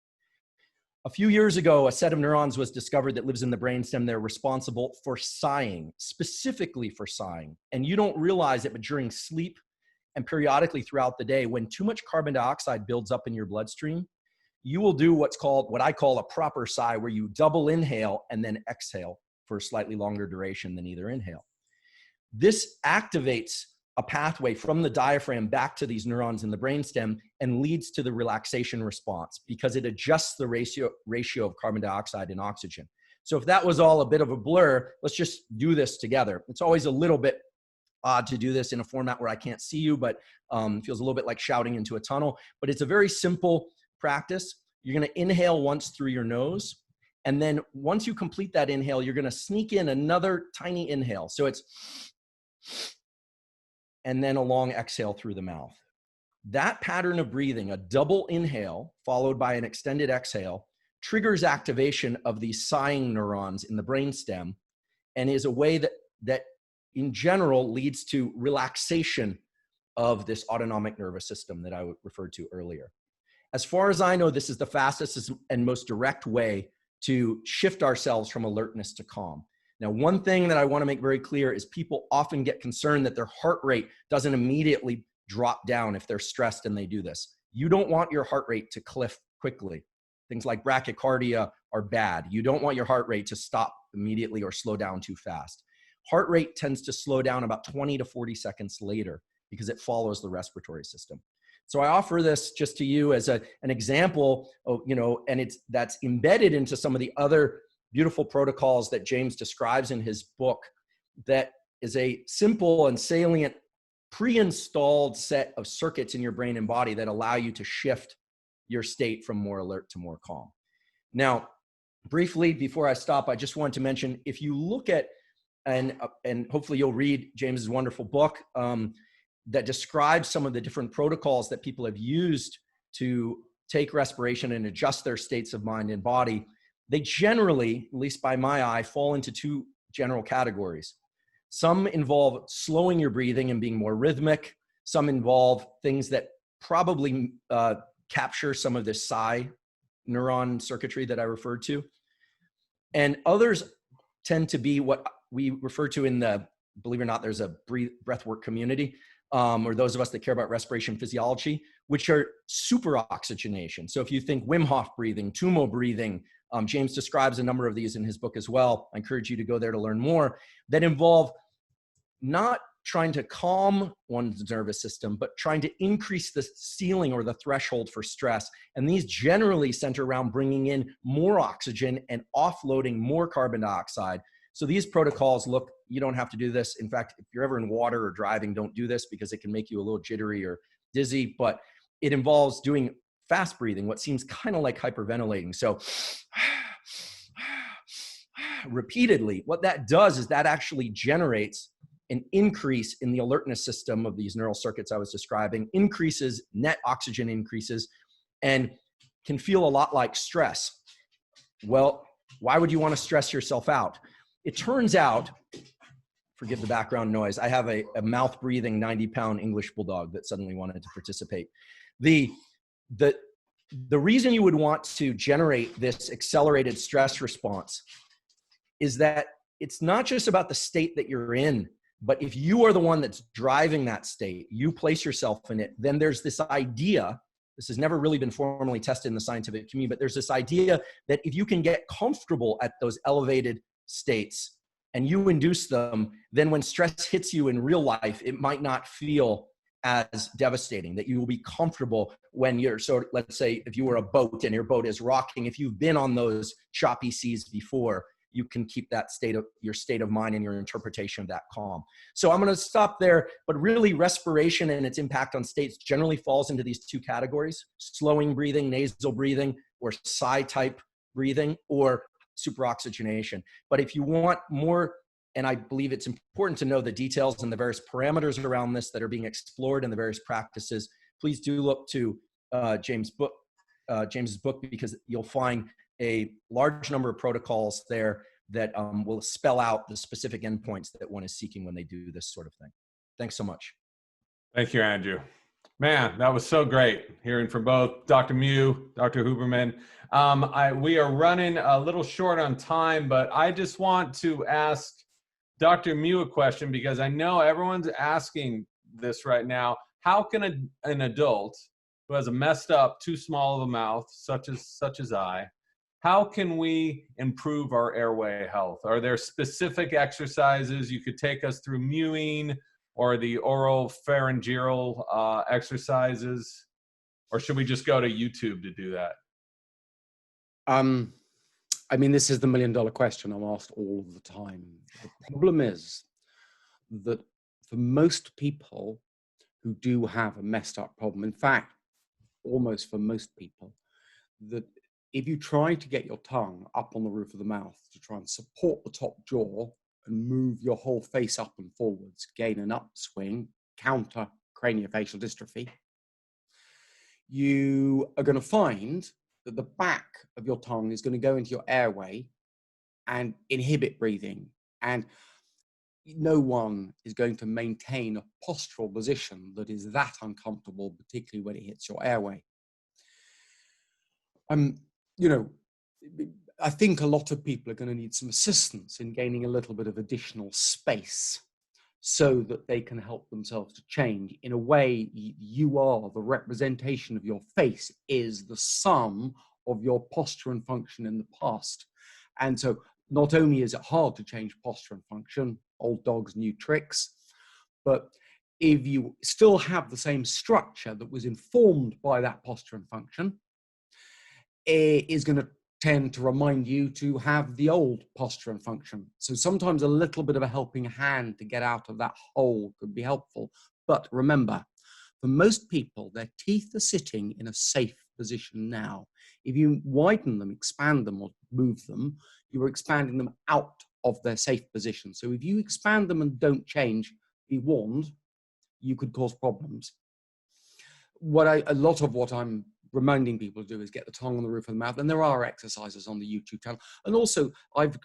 A few years ago, a set of neurons was discovered that lives in the brainstem. They're responsible for sighing, specifically for sighing. And you don't realize it, but during sleep and periodically throughout the day, when too much carbon dioxide builds up in your bloodstream, you will do what I call a proper sigh, where you double inhale and then exhale for a slightly longer duration than either inhale. This activates a pathway from the diaphragm back to these neurons in the brainstem and leads to the relaxation response, because it adjusts the ratio of carbon dioxide and oxygen. So if that was all a bit of a blur, let's just do this together. It's always a little bit odd to do this in a format where I can't see you, but it feels a little bit like shouting into a tunnel. But it's a very simple practice. You're going to inhale once through your nose. And then once you complete that inhale, you're going to sneak in another tiny inhale. So it's, and then a long exhale through the mouth. That pattern of breathing, a double inhale followed by an extended exhale, triggers activation of these sighing neurons in the brainstem, and is a way that in general leads to relaxation of this autonomic nervous system that I referred to earlier. As far as I know, this is the fastest and most direct way to shift ourselves from alertness to calm. Now, one thing that I want to make very clear is people often get concerned that their heart rate doesn't immediately drop down if they're stressed and they do this. You don't want your heart rate to cliff quickly. Things like bradycardia are bad. You don't want your heart rate to stop immediately or slow down too fast. Heart rate tends to slow down about 20 to 40 seconds later because it follows the respiratory system. So I offer this just to you as an example of, and that's embedded into some of the other beautiful protocols that James describes in his book, that is a simple and salient pre-installed set of circuits in your brain and body that allow you to shift your state from more alert to more calm. Now, briefly, before I stop, I just want to mention, if you look at, and hopefully you'll read James's wonderful book that describes some of the different protocols that people have used to take respiration and adjust their states of mind and body. They generally, at least by my eye, fall into two general categories. Some involve slowing your breathing and being more rhythmic. Some involve things that probably capture some of this sigh neuron circuitry that I referred to. And others tend to be what we refer to in the, believe it or not, there's a breathwork community, or those of us that care about respiration physiology, which are super oxygenation. So if you think Wim Hof breathing, Tumo breathing, James describes a number of these in his book as well. I encourage you to go there to learn more, that involve not trying to calm one's nervous system, but trying to increase the ceiling or the threshold for stress. And these generally center around bringing in more oxygen and offloading more carbon dioxide. So these protocols look, you don't have to do this. In fact, if you're ever in water or driving, don't do this because it can make you a little jittery or dizzy, but it involves doing fast breathing, what seems kind of like hyperventilating. So repeatedly, what that does is that actually generates an increase in the alertness system of these neural circuits I was describing, increases net oxygen increases, and can feel a lot like stress. Well, why would you want to stress yourself out? It turns out, forgive the background noise, I have a mouth breathing 90-pound English bulldog that suddenly wanted to participate. The reason you would want to generate this accelerated stress response is that it's not just about the state that you're in, but if you are the one that's driving that state, you place yourself in it, then there's this idea, this has never really been formally tested in the scientific community, but there's this idea that if you can get comfortable at those elevated states and you induce them, then when stress hits you in real life, it might not feel as devastating, that you will be comfortable when you're, so let's say if you were a boat and your boat is rocking, if you've been on those choppy seas before, you can keep that your state of mind and your interpretation of that calm. So I'm going to stop there, but really respiration and its impact on states generally falls into these two categories: slowing breathing, nasal breathing, or sigh type breathing, or superoxygenation. But if you want more, and I believe it's important to know the details and the various parameters around this that are being explored in the various practices, please do look to James's book, because you'll find a large number of protocols there that will spell out the specific endpoints that one is seeking when they do this sort of thing. Thanks so much. Thank you, Andrew. Man, that was so great hearing from both Dr. Mew, Dr. Huberman. We are running a little short on time, but I just want to ask Dr. Mew a question, because I know everyone's asking this right now. How can an adult who has a messed up, too small of a mouth, such as I, how can we improve our airway health? Are there specific exercises you could take us through, mewing or the oral pharyngeal exercises? Or should we just go to YouTube to do that? I mean, this is the million-dollar question I'm asked all of the time. The problem is that for most people who do have a messed up problem, in fact, almost for most people, that if you try to get your tongue up on the roof of the mouth to try and support the top jaw and move your whole face up and forwards, gain an upswing, counter craniofacial dystrophy, you are going to find that the back of your tongue is going to go into your airway and inhibit breathing. And no one is going to maintain a postural position that is that uncomfortable, particularly when it hits your airway. You know, I think a lot of people are going to need some assistance in gaining a little bit of additional space so that they can help themselves to change. In a way, you are the representation of your face is the sum of your posture and function in the past. And so not only is it hard to change posture and function, old dogs, new tricks, but if you still have the same structure that was informed by that posture and function, it is going to tend to remind you to have the old posture and function. So sometimes a little bit of a helping hand to get out of that hole could be helpful. But remember, for most people, their teeth are sitting in a safe position now. If you widen them, expand them, or move them, you are expanding them out of their safe position. So if you expand them and don't change, be warned, you could cause problems. A lot of what I'm reminding people to do is get the tongue on the roof of the mouth, and there are exercises on the YouTube channel. And also, I've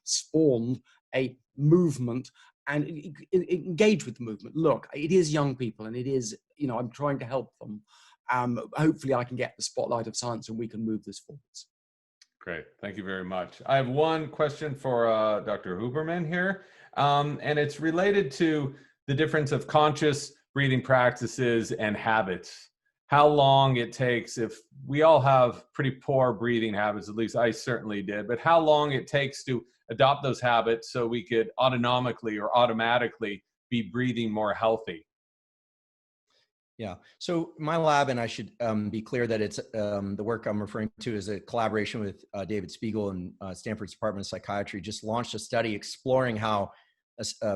spawned a movement and engage with the movement. Look, it is young people, and it is, I'm trying to help them. Hopefully, I can get the spotlight of science, and we can move this forwards. Great, thank you very much. I have one question for Dr. Huberman here, and it's related to the difference of conscious breathing practices and habits. How long it takes, if we all have pretty poor breathing habits, at least I certainly did, but how long it takes to adopt those habits so we could autonomically or automatically be breathing more healthy? Yeah, so my lab, and I should be clear that it's the work I'm referring to is a collaboration with David Spiegel and Stanford's Department of Psychiatry, just launched a study exploring how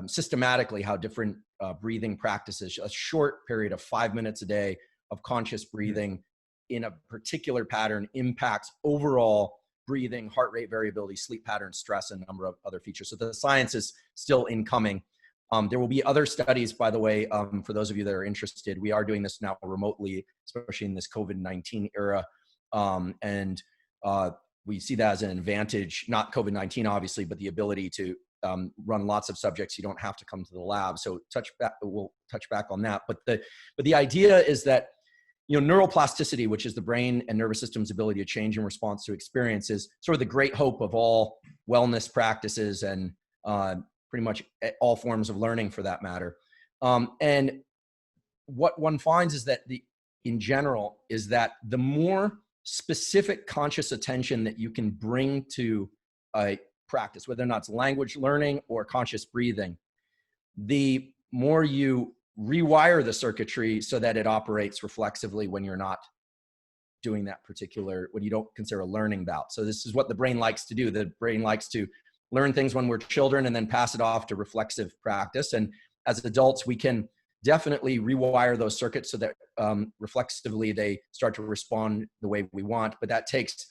systematically how different breathing practices, a short period of 5 minutes a day of conscious breathing in a particular pattern impacts overall breathing, heart rate variability, sleep pattern, stress, and a number of other features. So the science is still incoming. There will be other studies, by the way, for those of you that are interested. We are doing this now remotely, especially in this COVID-19 era. And we see that as an advantage, not COVID-19, obviously, but the ability to run lots of subjects. You don't have to come to the lab. So we'll touch back on that. But the idea is that, neuroplasticity, which is the brain and nervous system's ability to change in response to experience, is sort of the great hope of all wellness practices and pretty much all forms of learning for that matter. And what one finds is that in general is that the more specific conscious attention that you can bring to a practice, whether or not it's language learning or conscious breathing, the more you rewire the circuitry so that it operates reflexively when you're not doing that particular, what you don't consider a learning bout. So this is what the brain likes to do. The brain likes to learn things when we're children and then pass it off to reflexive practice. And as adults, we can definitely rewire those circuits so that reflexively they start to respond the way we want, but that takes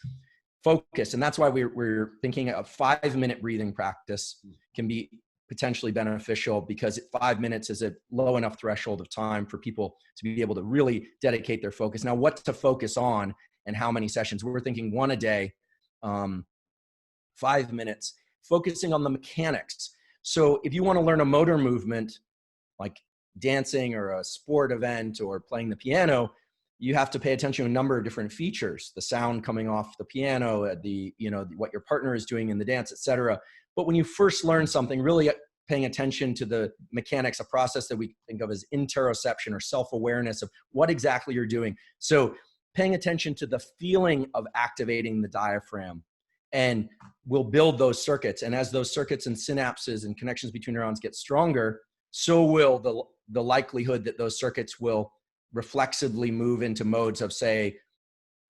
focus. And that's why we're thinking a 5-minute breathing practice can be potentially beneficial, because 5 minutes is a low enough threshold of time for people to be able to really dedicate their focus. Now, what to focus on and how many sessions? We're thinking 1 a day, 5 minutes, focusing on the mechanics. So if you want to learn a motor movement, like dancing or a sport event or playing the piano, you have to pay attention to a number of different features, the sound coming off the piano, what your partner is doing in the dance, etc. But when you first learn something, really paying attention to the mechanics, a process that we think of as interoception or self-awareness of what exactly you're doing. So paying attention to the feeling of activating the diaphragm, and we'll build those circuits. And as those circuits and synapses and connections between neurons get stronger, so will the likelihood that those circuits will reflexively move into modes of, say,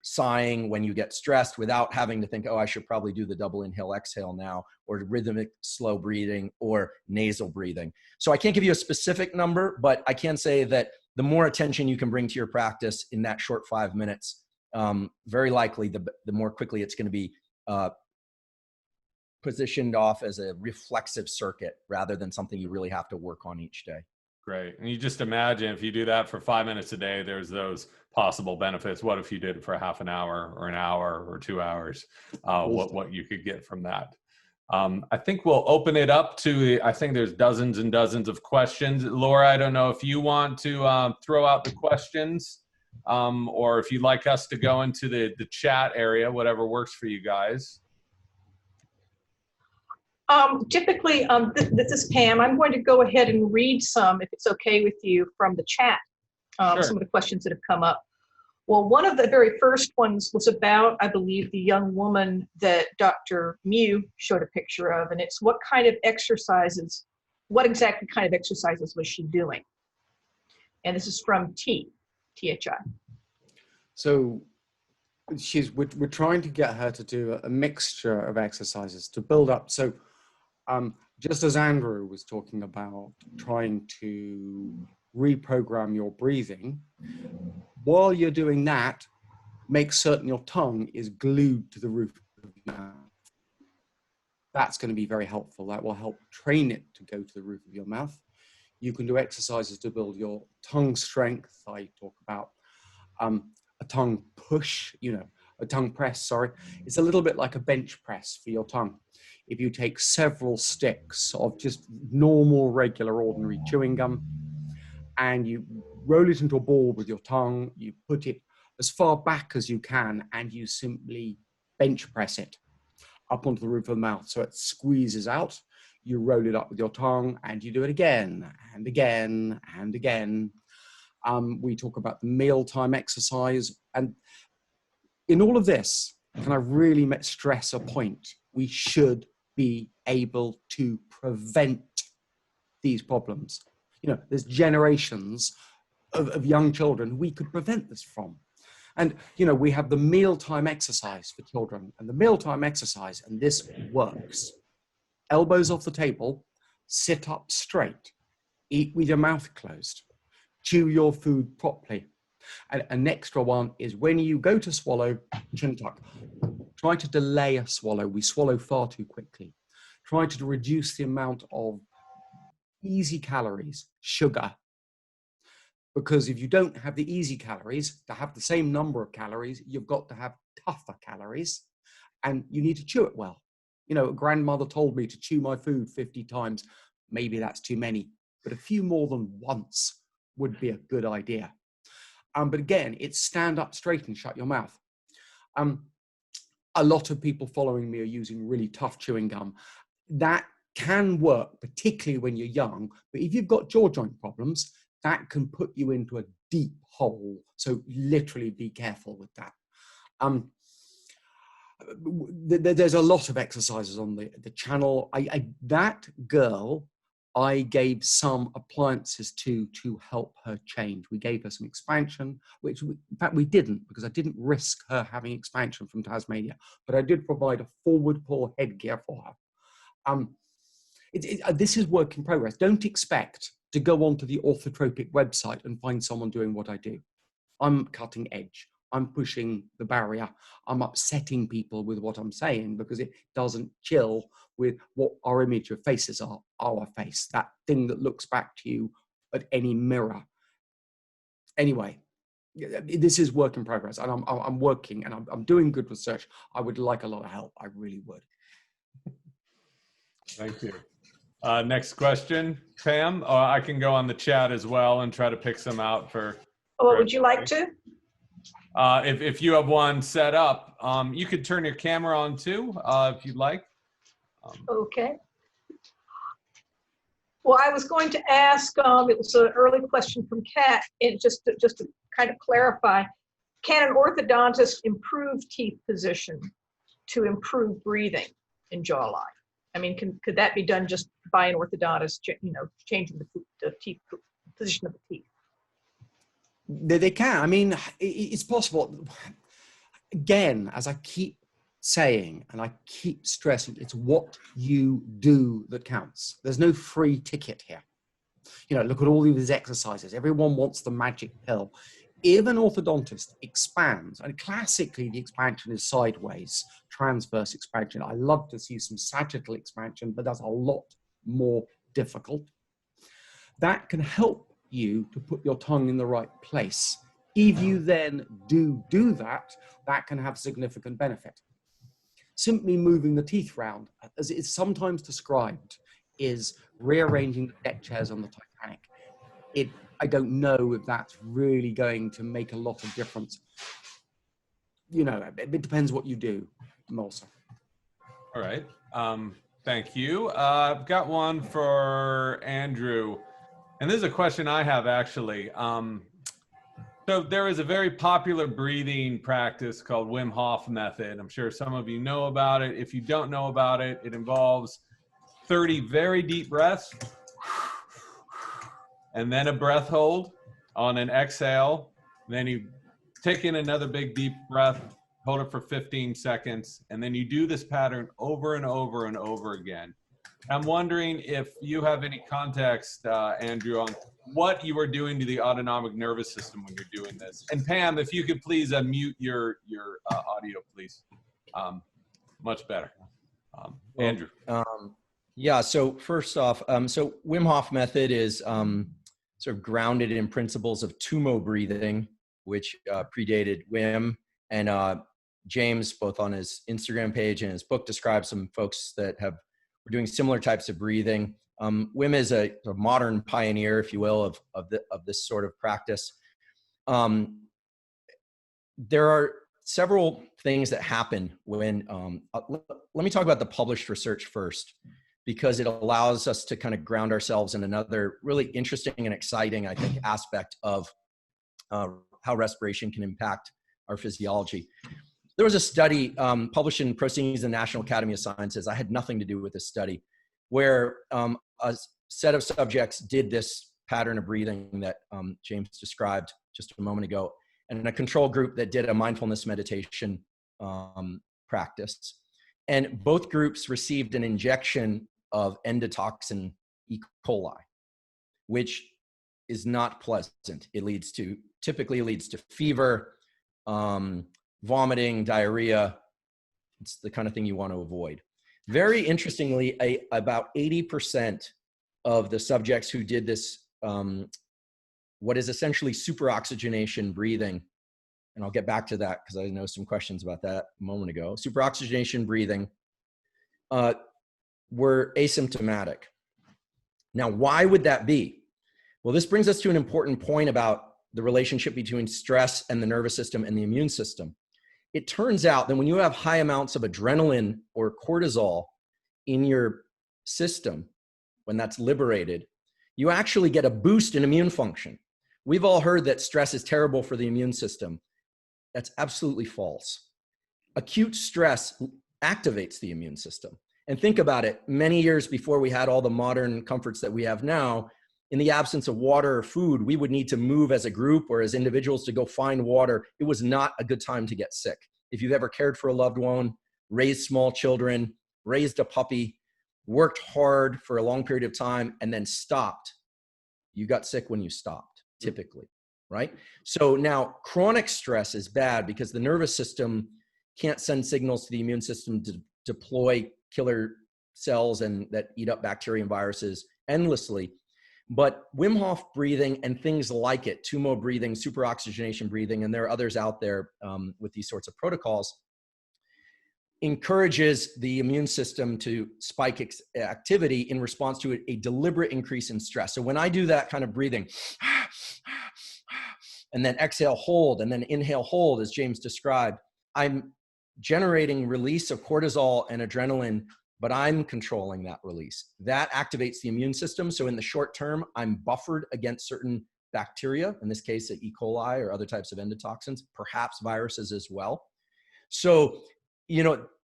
sighing when you get stressed without having to think, oh, I should probably do the double inhale exhale now, or rhythmic slow breathing or nasal breathing. So I can't give you a specific number, but I can say that the more attention you can bring to your practice in that short 5 minutes, very likely the more quickly it's going to be positioned off as a reflexive circuit rather than something you really have to work on each day. Great. And you just imagine if you do that for 5 minutes a day, there's those possible benefits. What if you did it for half an hour or an hour or 2 hours? What you could get from that. I think we'll open it up to, I think there's dozens and dozens of questions. Laura, I don't know if you want to throw out the questions or if you'd like us to go into the chat area, whatever works for you guys. Typically, this is Pam. I'm going to go ahead and read some, if it's okay with you, from the chat, Sure. some of the questions that have come up. Well, one of the very first ones was about, I believe, the young woman that Dr. Mew showed a picture of, and it's what kind of exercises, what exactly kind of exercises was she doing? And this is from THI. So we're trying to get her to do a mixture of exercises to build up. So just as Andrew was talking about trying to reprogram your breathing, while you're doing that, make certain your tongue is glued to the roof of your mouth. That's going to be very helpful. That will help train it to go to the roof of your mouth. You can do exercises to build your tongue strength. I talk about a tongue push, a tongue press, sorry. It's a little bit like a bench press for your tongue. If you take several sticks of just normal, regular, ordinary chewing gum, and you roll it into a ball with your tongue, you put it as far back as you can, and you simply bench press it up onto the roof of the mouth so it squeezes out. You roll it up with your tongue, and you do it again and again and again. We talk about the mealtime exercise. And in all of this, can I really stress a point? We should be able to prevent these problems. There's generations of young children we could prevent this from. And, we have the mealtime exercise for children. And the mealtime exercise, and this works. Elbows off the table, sit up straight, eat with your mouth closed, chew your food properly. And an extra one is when you go to swallow, chin tuck. Try to delay a swallow. We swallow far too quickly. Try to reduce the amount of easy calories, sugar. Because if you don't have the easy calories, to have the same number of calories, you've got to have tougher calories, and you need to chew it well. Grandmother told me to chew my food 50 times. Maybe that's too many, but a few more than once would be a good idea. But again, it's stand up straight and shut your mouth. A lot of people following me are using really tough chewing gum. That can work, particularly when you're young, but if you've got jaw joint problems, that can put you into a deep hole. So literally be careful with that. There's a lot of exercises on the channel. That girl, I gave some appliances to help her change. We gave her some expansion, which in fact we didn't, because I didn't risk her having expansion from Tasmania, but I did provide a forward pull headgear for her. This is work in progress. Don't expect to go onto the orthotropic website and find someone doing what I do. I'm cutting edge. I'm pushing the barrier. I'm upsetting people with what I'm saying because it doesn't chill with what our image of faces are, our face, that thing that looks back to you at any mirror. Anyway, this is work in progress, and I'm working, and I'm doing good research. I would like a lot of help. I really would. Thank you. Next question, Pam. I can go on the chat as well and try to pick some out for. Oh, would you like to? If you have one set up, you could turn your camera on too, if you'd like. Okay. Well, I was going to ask, it was an early question from Kat, and just to kind of clarify, can an orthodontist improve teeth position to improve breathing in jawline? I mean, could that be done just by an orthodontist, changing the teeth position of the teeth? They can. I mean, it's possible. Again, as I keep saying, and I keep stressing, it's what you do that counts. There's no free ticket here. You know, look at all these exercises. Everyone wants the magic pill. If an orthodontist expands, and classically the expansion is sideways, transverse expansion. I love to see some sagittal expansion, but that's a lot more difficult. That can help you to put your tongue in the right place. If you then do that, that can have significant benefit. Simply moving the teeth round, as it is sometimes described, is rearranging the deck chairs on the Titanic. I don't know if that's really going to make a lot of difference. You know, it depends what you do, Melissa. All right. Thank you. I've got one for Andrew. And this is a question I have, actually. So there is a very popular breathing practice called Wim Hof method. I'm sure some of you know about it. If you don't know about it, it involves 30 very deep breaths and then a breath hold on an exhale. Then you take in another big deep breath, hold it for 15 seconds, and then you do this pattern over and over and over again. I'm wondering if you have any context, Andrew, on what you are doing to the autonomic nervous system when you're doing this. And Pam, if you could please unmute your audio, please. Much better. Andrew. Yeah, so first off, so Wim Hof method is sort of grounded in principles of tumo breathing, which predated Wim. And James, both on his Instagram page and his book, describes some folks that were doing similar types of breathing. Wim is a modern pioneer, if you will, of this sort of practice. There are several things that happen when, let me talk about the published research first, because it allows us to kind of ground ourselves in another really interesting and exciting, I think, aspect of how respiration can impact our physiology. There was a study published in Proceedings of the National Academy of Sciences. I had nothing to do with this study, where a set of subjects did this pattern of breathing that James described just a moment ago, and a control group that did a mindfulness meditation practice. And both groups received an injection of endotoxin E. coli, which is not pleasant. It typically leads to fever, vomiting, diarrhea. It's the kind of thing you want to avoid. Very interestingly, about 80% of the subjects who did this, what is essentially superoxygenation breathing, and I'll get back to that because I know some questions about that a moment ago. Superoxygenation breathing were asymptomatic. Now, why would that be? Well, this brings us to an important point about the relationship between stress and the nervous system and the immune system. It turns out that when you have high amounts of adrenaline or cortisol in your system, when that's liberated, you actually get a boost in immune function. We've all heard that stress is terrible for the immune system. That's absolutely false. Acute stress activates the immune system. And think about it, many years before we had all the modern comforts that we have now, in the absence of water or food, we would need to move as a group or as individuals to go find water. It was not a good time to get sick. If you've ever cared for a loved one, raised small children, raised a puppy, worked hard for a long period of time, and then stopped, you got sick when you stopped, typically, right? So now chronic stress is bad because the nervous system can't send signals to the immune system to deploy killer cells and that eat up bacteria and viruses endlessly. But Wim Hof breathing and things like it, tumo breathing, superoxygenation breathing, and there are others out there with these sorts of protocols, encourages the immune system to spike activity in response to a deliberate increase in stress. So when I do that kind of breathing, and then exhale, hold, and then inhale, hold, as James described, I'm generating release of cortisol and adrenaline but I'm controlling that release. That activates the immune system. So in the short term, I'm buffered against certain bacteria, in this case, E. coli or other types of endotoxins, perhaps viruses as well. So,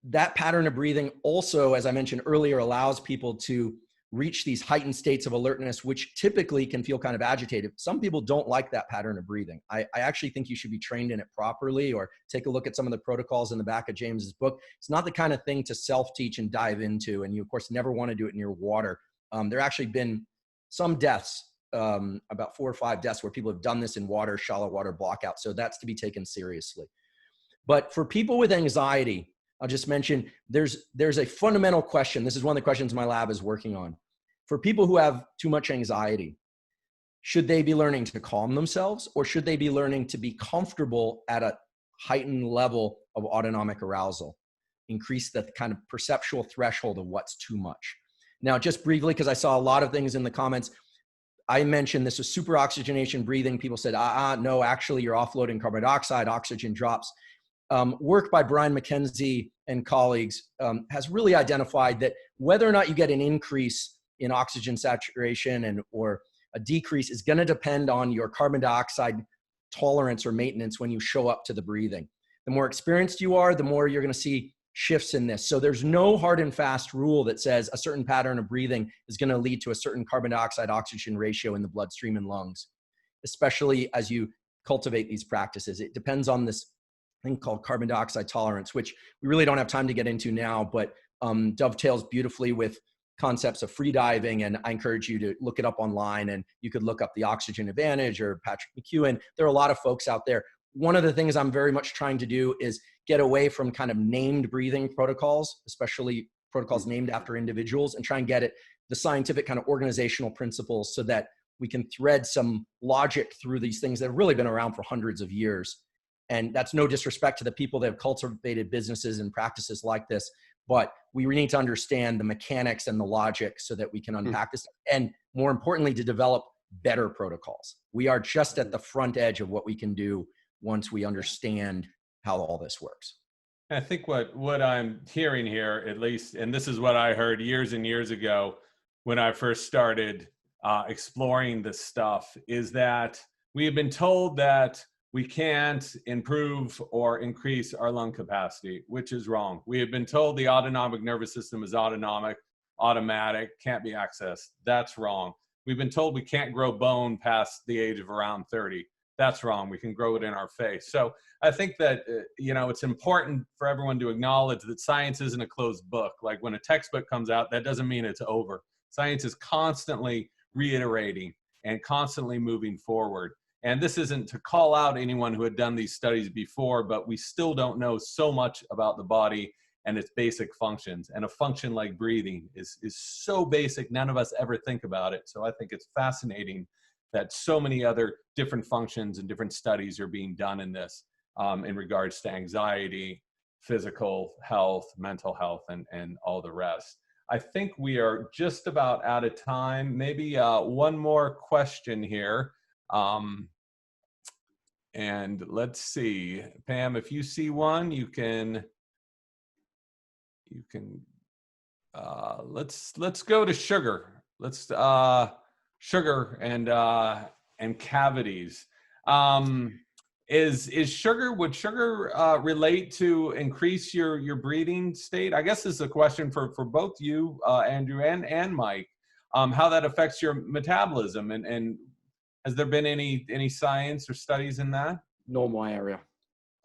that pattern of breathing also, as I mentioned earlier, allows people to reach these heightened states of alertness, which typically can feel kind of agitated. Some people don't like that pattern of breathing. I actually think you should be trained in it properly, or take a look at some of the protocols in the back of James's book. It's not the kind of thing to self-teach and dive into, and you, of course, never want to do it near water. There actually been some deaths, about 4 or 5 deaths, where people have done this in water, shallow water blockout. So that's to be taken seriously. But for people with anxiety, I'll just mention there's a fundamental question. This is one of the questions my lab is working on. For people who have too much anxiety, should they be learning to calm themselves, or should they be learning to be comfortable at a heightened level of autonomic arousal? Increase the kind of perceptual threshold of what's too much. Now, just briefly, because I saw a lot of things in the comments, I mentioned this was superoxygenation breathing. People said, no, actually you're offloading carbon dioxide, oxygen drops. Work by Brian McKenzie and colleagues has really identified that whether or not you get an increase in oxygen saturation or a decrease is going to depend on your carbon dioxide tolerance or maintenance when you show up to the breathing. The more experienced you are, the more you're going to see shifts in this. So there's no hard and fast rule that says a certain pattern of breathing is going to lead to a certain carbon dioxide oxygen ratio in the bloodstream and lungs, especially as you cultivate these practices. It depends on this thing called carbon dioxide tolerance, which we really don't have time to get into now, but dovetails beautifully with concepts of free diving. And I encourage you to look it up online, and you could look up the Oxygen Advantage or Patrick McEwen. There are a lot of folks out there. One of the things I'm very much trying to do is get away from kind of named breathing protocols, especially protocols named after individuals, and try and get at the scientific kind of organizational principles so that we can thread some logic through these things that have really been around for hundreds of years. And that's no disrespect to the people that have cultivated businesses and practices like this, but we need to understand the mechanics and the logic so that we can unpack this. And more importantly, to develop better protocols. We are just at the front edge of what we can do once we understand how all this works. I think what I'm hearing here, at least, and this is what I heard years and years ago when I first started exploring this stuff, is that we have been told that we can't improve or increase our lung capacity, which is wrong. We have been told the autonomic nervous system is autonomic, automatic, can't be accessed. That's wrong. We've been told we can't grow bone past the age of around 30. That's wrong. We can grow it in our face. So I think that, it's important for everyone to acknowledge that science isn't a closed book. Like when a textbook comes out, that doesn't mean it's over. Science is constantly reiterating and constantly moving forward. And this isn't to call out anyone who had done these studies before, but we still don't know so much about the body and its basic functions. And a function like breathing is so basic, none of us ever think about it. So I think it's fascinating that so many other different functions and different studies are being done in this in regards to anxiety, physical health, mental health, and all the rest. I think we are just about out of time. Maybe one more question here. And let's see, Pam, if you see one, you can let's go to sugar. Let's sugar and cavities. Would sugar relate to increase your breathing state? I guess this is a question for both you, Andrew and Mike, how that affects your metabolism, and has there been any science or studies in that? Not my area.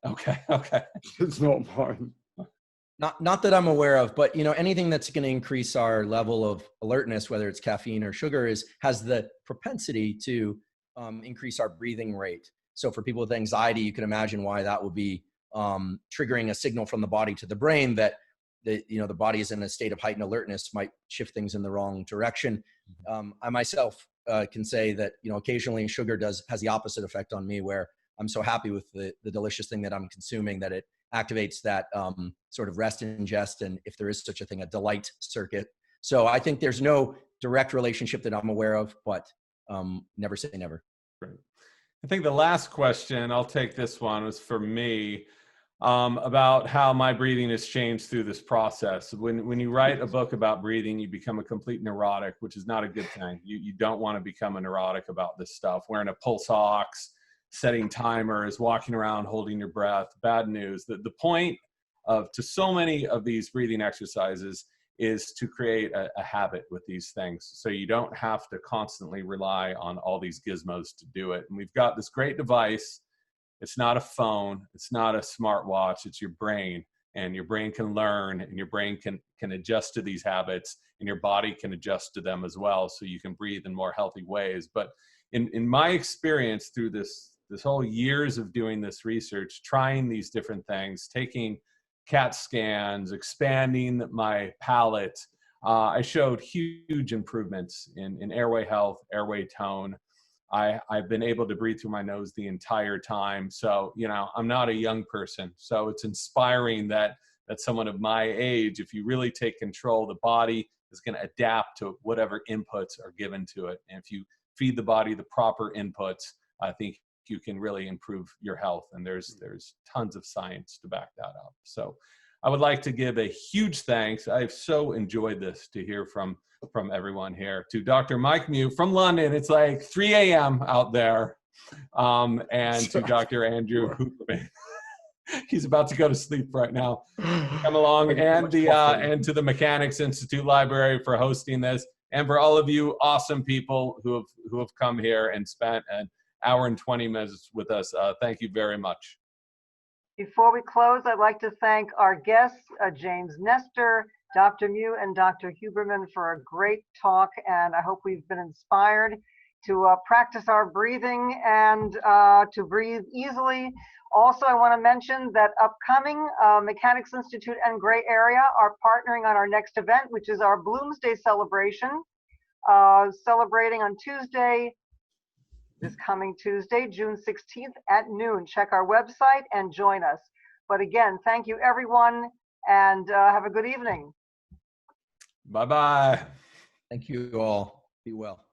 Okay. It's not mine. Not that I'm aware of, but anything that's going to increase our level of alertness, whether it's caffeine or sugar, has the propensity to increase our breathing rate. So for people with anxiety, you can imagine why that would be triggering a signal from the body to the brain that the body is in a state of heightened alertness, might shift things in the wrong direction. I myself can say that occasionally sugar has the opposite effect on me, where I'm so happy with the delicious thing that I'm consuming that it activates that sort of rest and ingest, and if there is such a thing, a delight circuit. So I think there's no direct relationship that I'm aware of, but never say never. Great. I think the last question, I'll take this one, was for me. about how my breathing has changed through this process. When you write a book about breathing, you become a complete neurotic, which is not a good thing. You don't want to become a neurotic about this stuff. Wearing a pulse ox, setting timers, walking around holding your breath, bad news. The point to so many of these breathing exercises is to create a habit with these things, so you don't have to constantly rely on all these gizmos to do it. And we've got this great device. It's not a phone, it's not a smartwatch, it's your brain. And your brain can learn, and your brain can adjust to these habits, and your body can adjust to them as well, so you can breathe in more healthy ways. But in my experience through this whole years of doing this research, trying these different things, taking CAT scans, expanding my palate, I showed huge improvements in airway health, airway tone. I've been able to breathe through my nose the entire time. So, I'm not a young person. So it's inspiring that someone of my age, if you really take control, the body is going to adapt to whatever inputs are given to it. And if you feed the body the proper inputs, I think you can really improve your health. And there's tons of science to back that up. So I would like to give a huge thanks. I've so enjoyed this, to hear from everyone here, to Dr. Mike Mew from London. It's like 3 a.m. out there. And to Dr. Andrew Huberman. He's about to go to sleep right now. Come along, and to the Mechanics Institute Library for hosting this, and for all of you awesome people who have come here and spent an hour and 20 minutes with us. Thank you very much. Before we close, I'd like to thank our guests, James Nestor, Dr. Mew, and Dr. Huberman, for a great talk, and I hope we've been inspired to practice our breathing and to breathe easily. Also, I want to mention that upcoming Mechanics Institute and Gray Area are partnering on our next event, which is our Bloomsday celebration, celebrating on Tuesday, this coming Tuesday, June 16th at noon. Check our website and join us. But again, thank you everyone, and have a good evening. Bye-bye. Thank you all. Be well.